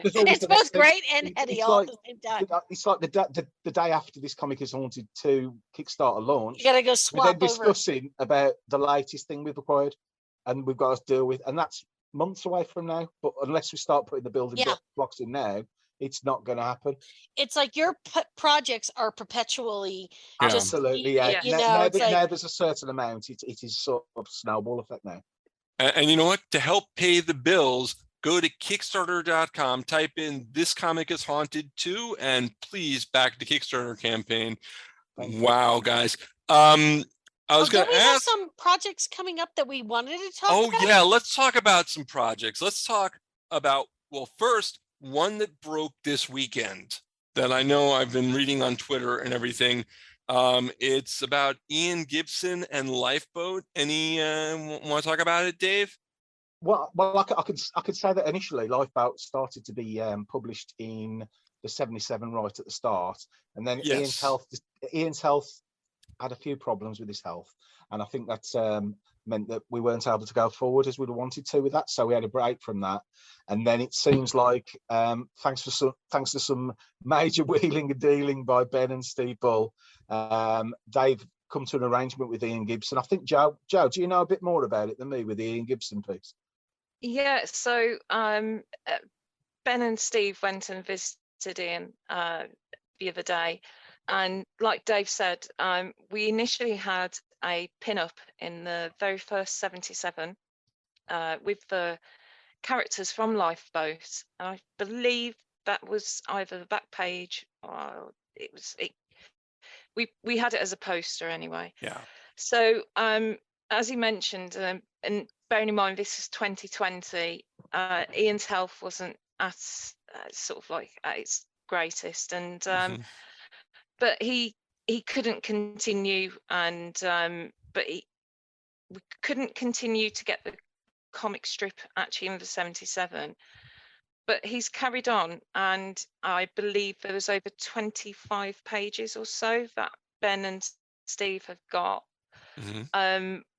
it's both great and heady all at the same time. It's like the day after This Comic is Haunted 2 Kickstarter launch, you gotta go swap. We're then discussing about the latest thing we've acquired, and we've got to deal with, and that's months away from now. But unless we start putting the building blocks in now, it's not going to happen. It's like your projects are perpetually absolutely now there's a certain amount. It is sort of snowball effect now. And you know what? To help pay the bills, go to Kickstarter.com, type in This Comic is Haunted 2, and please back the Kickstarter campaign. Wow, guys. I was going to have ask. some projects coming up that we wanted to talk about. Oh yeah, let's talk about some projects. Let's talk about, well, first, one that broke this weekend that I know I've been reading on Twitter and everything. It's about Ian Gibson and Lifeboat. Any want to talk about it, Dave? Well, I could say that initially Lifeboat started to be published in the 77 right at the start, and then Yes. Ian's health had a few problems with his health, and I think that meant that we weren't able to go forward as we'd have wanted to with that, so we had a break from that. And then it seems like thanks to some major wheeling and dealing by Ben and Steve Bull, they've come to an arrangement with Ian Gibson. I think Jo, do you know a bit more about it than me with the Ian Gibson piece? Yeah, so Ben and Steve went and visited Ian the other day, and like Dave said, we initially had a pin-up in the very first 77 with the characters from Lifeboat. I believe that was either the back page or we had it as a poster anyway. Yeah. So as he mentioned, and bearing in mind this is 2020, Ian's health wasn't at sort of like at its greatest, and but he couldn't continue, and but we couldn't continue to get the comic strip actually in the 77, but he's carried on, and I believe there was over 25 pages or so that Ben and Steve have got.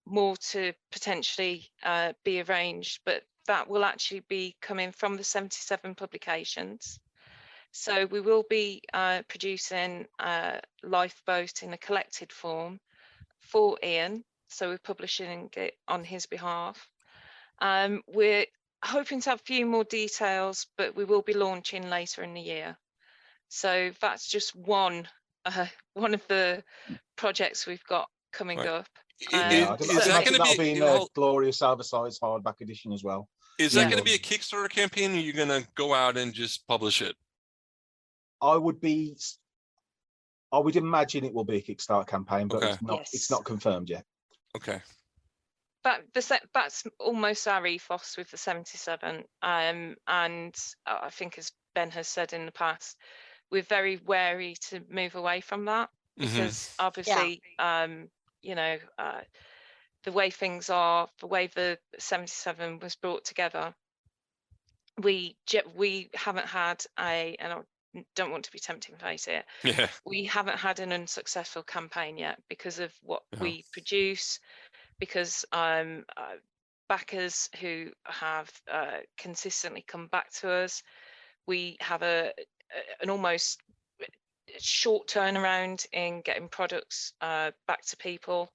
More to potentially be arranged, but that will actually be coming from the 77 Publications. So we will be producing Lifeboat in a collected form for Ian, so we're publishing it on his behalf. We're hoping to have a few more details, but we will be launching later in the year. So that's just one of the projects we've got coming up. Is that going to be in a glorious oversized hardback edition as well? Is that going to be a Kickstarter campaign, or are you going to go out and just publish it? I would imagine it will be a Kickstarter campaign, but it's not confirmed yet. Okay. But that's almost our ethos with the 77, and I think, as Ben has said in the past, we're very wary to move away from that, because obviously, the way things are, the way the 77 was brought together, we haven't had and I don't want to be tempting fate here. Yeah. We haven't had an unsuccessful campaign yet because of what we produce, because backers who have consistently come back to us, we have an almost short turnaround in getting products back to people.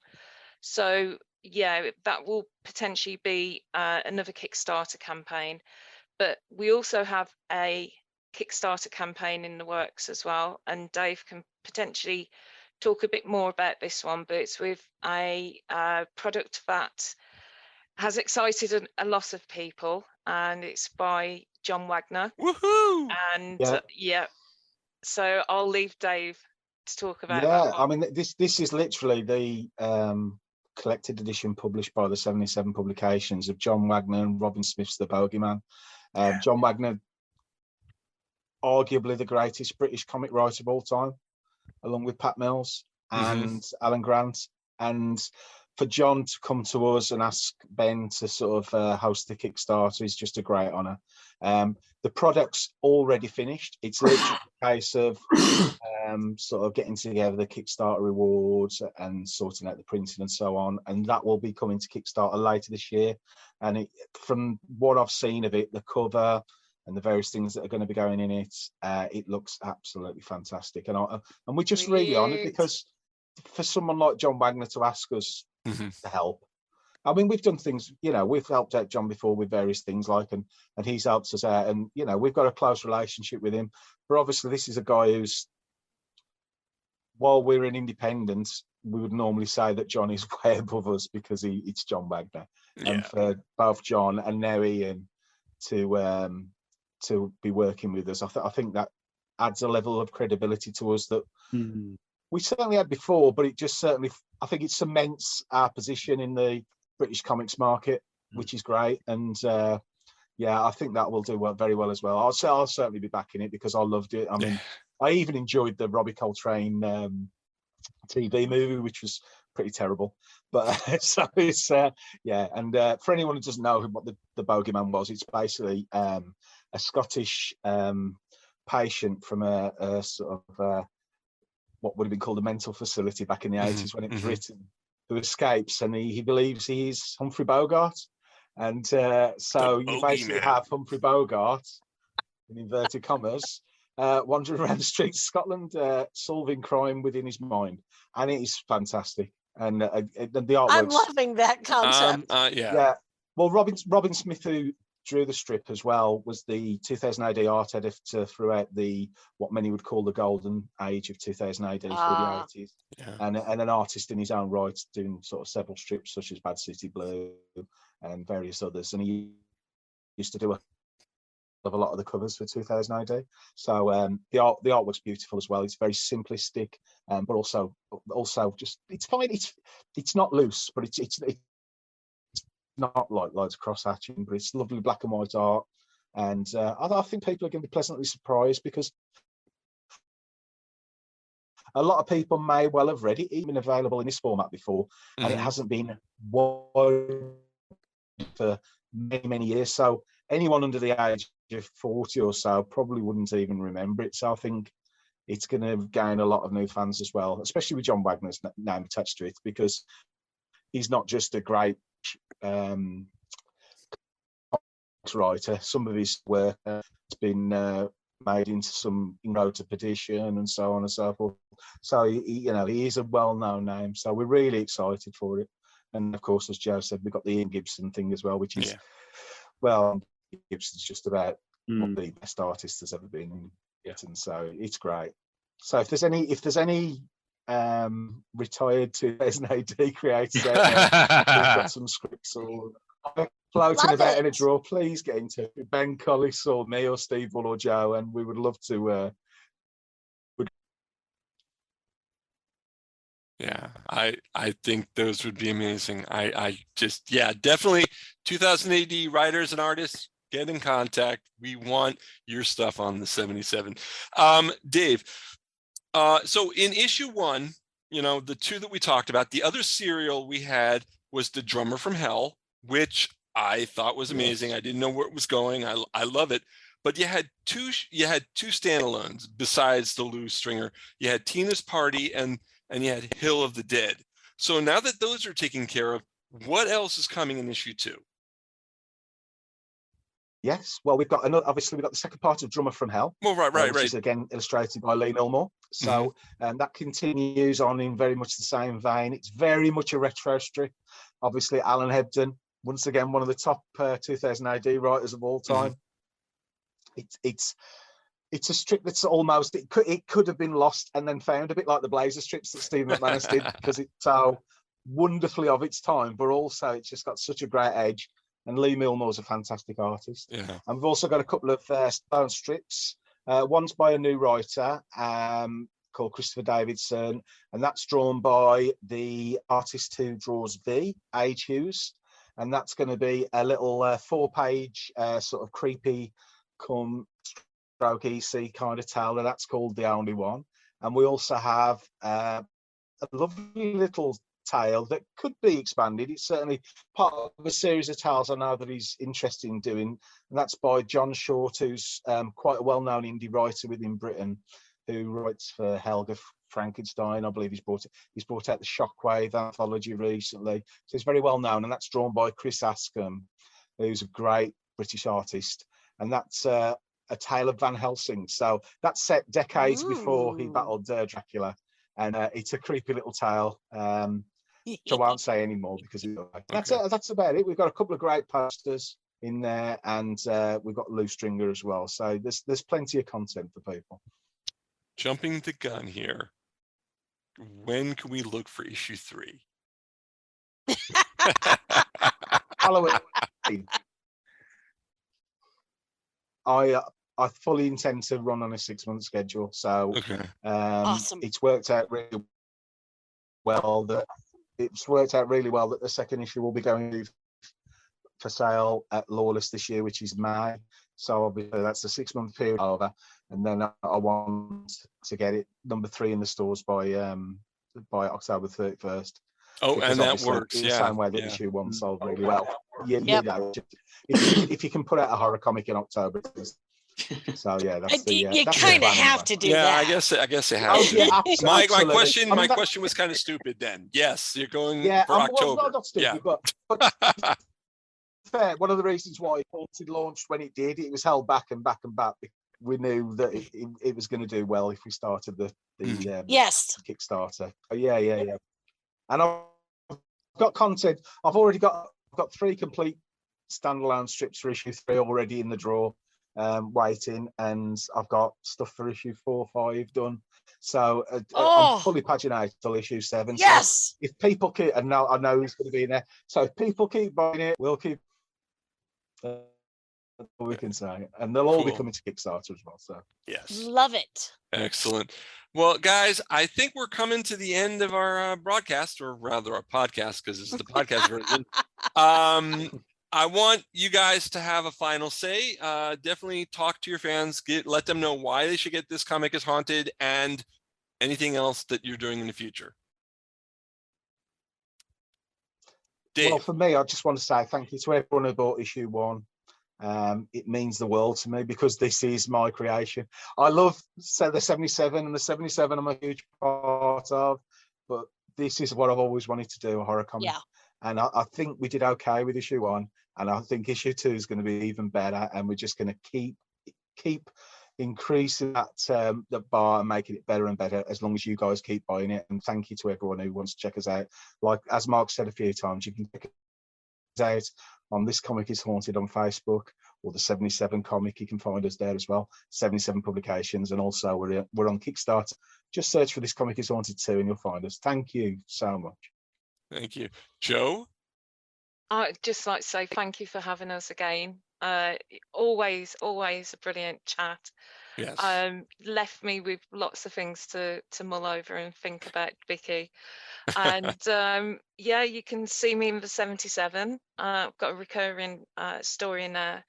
So yeah, that will potentially be another Kickstarter campaign, but we also have a Kickstarter campaign in the works as well, and Dave can potentially talk a bit more about this one, but it's with a product that has excited a lot of people, and it's by John Wagner. Woohoo! And so I'll leave Dave to talk about that one. I mean, this is literally the collected edition published by the 77 Publications of John Wagner and Robin Smith's The Bogeyman. John Wagner, arguably the greatest British comic writer of all time, along with Pat Mills and Alan Grant. And for John to come to us and ask Ben to sort of host the Kickstarter is just a great honour. The product's already finished. It's literally a case of sort of getting together the Kickstarter rewards and sorting out the printing and so on. And that will be coming to Kickstarter later this year. And from what I've seen of it, the cover and the various things that are going to be going in it, it looks absolutely fantastic. And we're just really honoured, because for someone like John Wagner to ask us to help. I mean, we've done things, we've helped out John before with various things and he's helped us out, and, we've got a close relationship with him. But obviously this is a guy who's, while we're an independent, we would normally say that John is way above us because it's John Wagner. Yeah. And for both John and now Ian to be working with us, I think that adds a level of credibility to us that we certainly had before, but it just certainly I think it cements our position in the British comics market, which is great. And yeah, I think that will do very well as well. I'll certainly be backing it because I loved it. I mean, I even enjoyed the Robbie Coltrane TV movie, which was pretty terrible. But so it's yeah. And for anyone who doesn't know what the Bogeyman was, it's basically a Scottish patient from a sort of what would have been called a mental facility back in the 80s when it was written, who escapes, and he believes he's Humphrey Bogart. And so you basically have Humphrey Bogart, in inverted commas, wandering around the streets of Scotland, solving crime within his mind. And it is fantastic. And the artwork. I'm loving that concept. Yeah. Well, Robin Smith, who drew the strip as well, was the 2000 AD art editor throughout what many would call the golden age of 2000 AD through the 80s, and an artist in his own right, doing sort of several strips such as Bad City Blue and various others. And he used to do a lot of the covers for 2000 AD. So the artwork's beautiful as well. It's very simplistic, but also just it's fine. It's not loose, but it's not like loads of cross hatching, but it's lovely black and white art. And I think people are going to be pleasantly surprised because a lot of people may well have read it, even available in this format before, and it hasn't been wide for many years. So anyone under the age of 40 or so probably wouldn't even remember it. So I think it's going to gain a lot of new fans as well, especially with John Wagner's name attached to it, because he's not just a great writer. Some of his work has been made into some to Petition and so on and so forth. So he is a well-known name. So we're really excited for it. And of course, as Joe said, we've got the Ian Gibson thing as well, which is well, Gibson's just about one of the best artists there's ever been in Britain. So it's great. So if there's any retired 2000 AD creators out there who've got some scripts or floating about in a drawer, please get in touch with Ben Collis or me or Steve Bull or Joe, and we would love to yeah, I think those would be amazing. I just definitely 2000 AD writers and artists, get in contact. We want your stuff on the 77. Dave, so in issue 1, the 2 that we talked about, the other serial we had was The Drummer from Hell, which I thought was amazing. I didn't know where it was going. I love it. But you had two standalones besides the Lou Stringer. You had Tina's Party and you had Hill of the Dead. So now that those are taken care of, what else is coming in issue 2? Yes, well, we've got the second part of Drummer from Hell. Well, right. Which is again illustrated by Lee Milmore. So that continues on in very much the same vein. It's very much a retro strip. Obviously, Alan Hebden, once again, one of the top 2000 AD writers of all time. It's a strip that's almost it could have been lost and then found, a bit like the Blazer strips that Steve McManus did, because it's so wonderfully of its time, but also it's just got such a great edge. And Lee Milmore's a fantastic artist. Yeah. And we've also got a couple of stone strips. One's by a new writer called Christopher Davidson, and that's drawn by the artist who draws V, H. Hughes. And that's going to be a little 4-page sort of creepy stroke EC kind of tale. That's called The Only One. And we also have a lovely little tale that could be expanded. It's certainly part of a series of tales I know that he's interested in doing, and that's by John Short, who's quite a well-known indie writer within Britain, who writes for Helga Frankenstein. I believe he's brought out the Shockwave anthology recently, so he's very well known. And that's drawn by Chris Askham, who's a great British artist, and that's a tale of Van Helsing. So that's set decades before he battled Dracula, and it's a creepy little tale. Which I won't say anymore because that's about it. We've got a couple of great posters in there, and we've got Lou Stringer as well. So there's plenty of content for people. Jumping the gun here. When can we look for issue 3? Halloween. I fully intend to run on a 6-month schedule, so awesome. It's worked out really well that it's worked out really well that the second issue will be going for sale at Lawless this year, which is May. So obviously that's a 6-month period over, and then I want to get it number 3 in the stores by October 31st. Oh, and that works. In yeah. the same way that issue 1 sold really well. You know, if you can put out a horror comic in October. So yeah, that's the. You kind of have to do that. I guess you have to. Yeah, my question was kind of stupid then. Yes, you're going for October. Well, not stupid, but fair. One of the reasons why Haunted launched when it did, it was held back and back and back. We knew that it was going to do well if we started the Kickstarter. Yeah. And I've got content. I've got 3 complete standalone strips for issue 3 already in the drawer, waiting, and I've got stuff for issue 4, 5 done. So I'm fully paginated till issue 7. Yes. So if people keep, and now I know he's going to be in there. So if people keep buying it, we'll keep. We can say, and they'll all be coming to Kickstarter as well. So yes, love it. Excellent. Well, guys, I think we're coming to the end of our broadcast, or rather our podcast, because this is the podcast version. I want you guys to have a final say. Definitely talk to your fans, let them know why they should get This Comic is Haunted, and anything else that you're doing in the future. Dave. Well, for me, I just want to say thank you to everyone who bought issue 1. It means the world to me because this is my creation. I love the 77, and the 77 I'm a huge part of, but this is what I've always wanted to do, a horror comic. Yeah. And I think we did okay with issue 1, and I think issue 2 is going to be even better, and we're just going to keep increasing that bar and making it better and better as long as you guys keep buying it. And thank you to everyone who wants to check us out. Like as Mark said a few times, you can check us out on This Comic is Haunted on Facebook, or the 77 comic. You can find us there as well, 77 Publications, and also we're on Kickstarter. Just search for This Comic is Haunted 2 and you'll find us. Thank you so much. Thank you. Jo? I'd just like to say thank you for having us again. Always a brilliant chat. Yes. Left me with lots of things to mull over and think about, Vicky. And yeah, you can see me in the 77. I've got a recurring story in there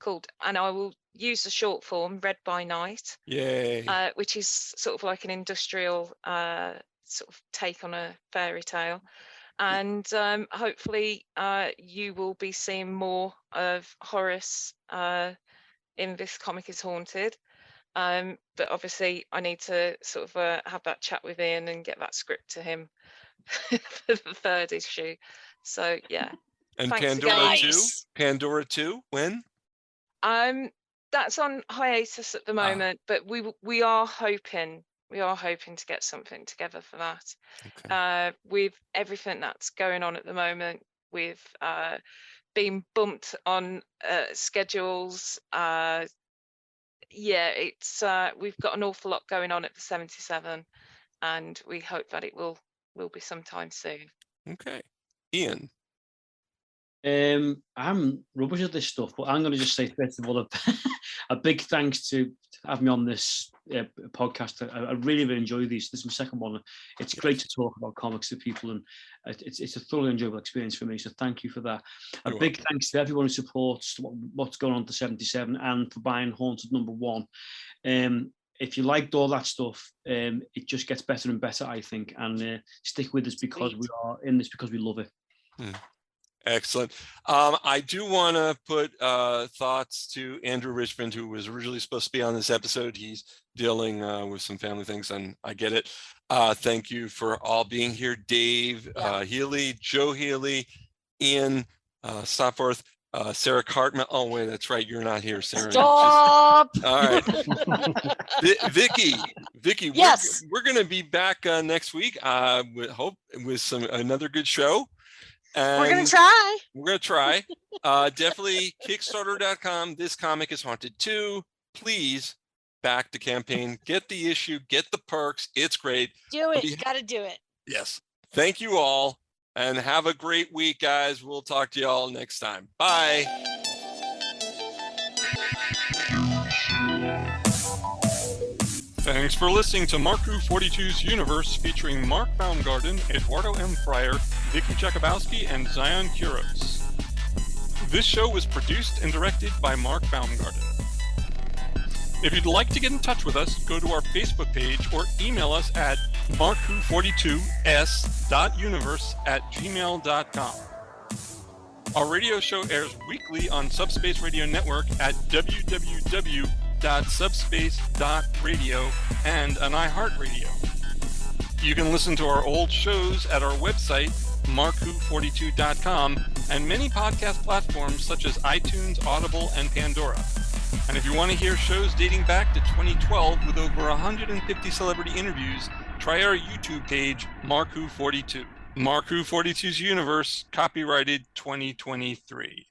called, and I will use the short form, Read by Night. Yay. Which is sort of like an industrial sort of take on a fairy tale. And hopefully you will be seeing more of Horace in This Comic is Haunted. But obviously I need to sort of have that chat with Ian and get that script to him for the 3rd issue. So yeah. And thanks Pandora again. 2? Pandora 2, when? That's on hiatus at the moment, but we are hoping to get something together for that. Okay. With everything that's going on at the moment, with being bumped on schedules. Yeah, it's we've got an awful lot going on at the 77, and we hope that it will be sometime soon. Okay. Ian? I'm rubbish at this stuff, but I'm going to just say, first of all, a big thanks to have me on this podcast. I really enjoy these. This is my second one. It's great to talk about comics to people, and it's a thoroughly enjoyable experience for me. So thank you for that. You're big welcome. Thanks to everyone who supports what's going on at the 77 and for buying Haunted #1. If you liked all that stuff, it just gets better and better, I think. And stick with us because we are in this because we love it. Excellent. I do want to put thoughts to Andrew Richmond, who was originally supposed to be on this episode. He's dealing with some family things, and I get it. Thank you for all being here. Dave Heeley, Jo Heeley, Ian, Stopforth, Sarah Cartman. Oh, wait, that's right. You're not here, Sarah. Stop. All right. Vicky, yes. we're going to be back next week. With another good show. And we're going to try. We're going to try. Definitely Kickstarter.com. This Comic is Haunted 2. Please back the campaign. Get the issue. Get the perks. It's great. Do it. You got to do it. Yes. Thank you all. And have a great week, guys. We'll talk to you all next time. Bye. Thanks for listening to Mark Who 42's Universe, featuring Mark Baumgarten, Eduardo M. Fryer, Vicky Jakubowski and Zion Kuros. This show was produced and directed by Mark Baumgarten. If you'd like to get in touch with us, go to our Facebook page or email us at markwho42s.universe@gmail.com. Our radio show airs weekly on Subspace Radio Network at www.subspace.radio and on iHeartRadio. You can listen to our old shows at our website, markwho42.com, and many podcast platforms such as iTunes, Audible, and Pandora. And if you want to hear shows dating back to 2012 with over 150 celebrity interviews, try our YouTube page, Mark Who 42. Mark Who 42's Universe, copyrighted 2023.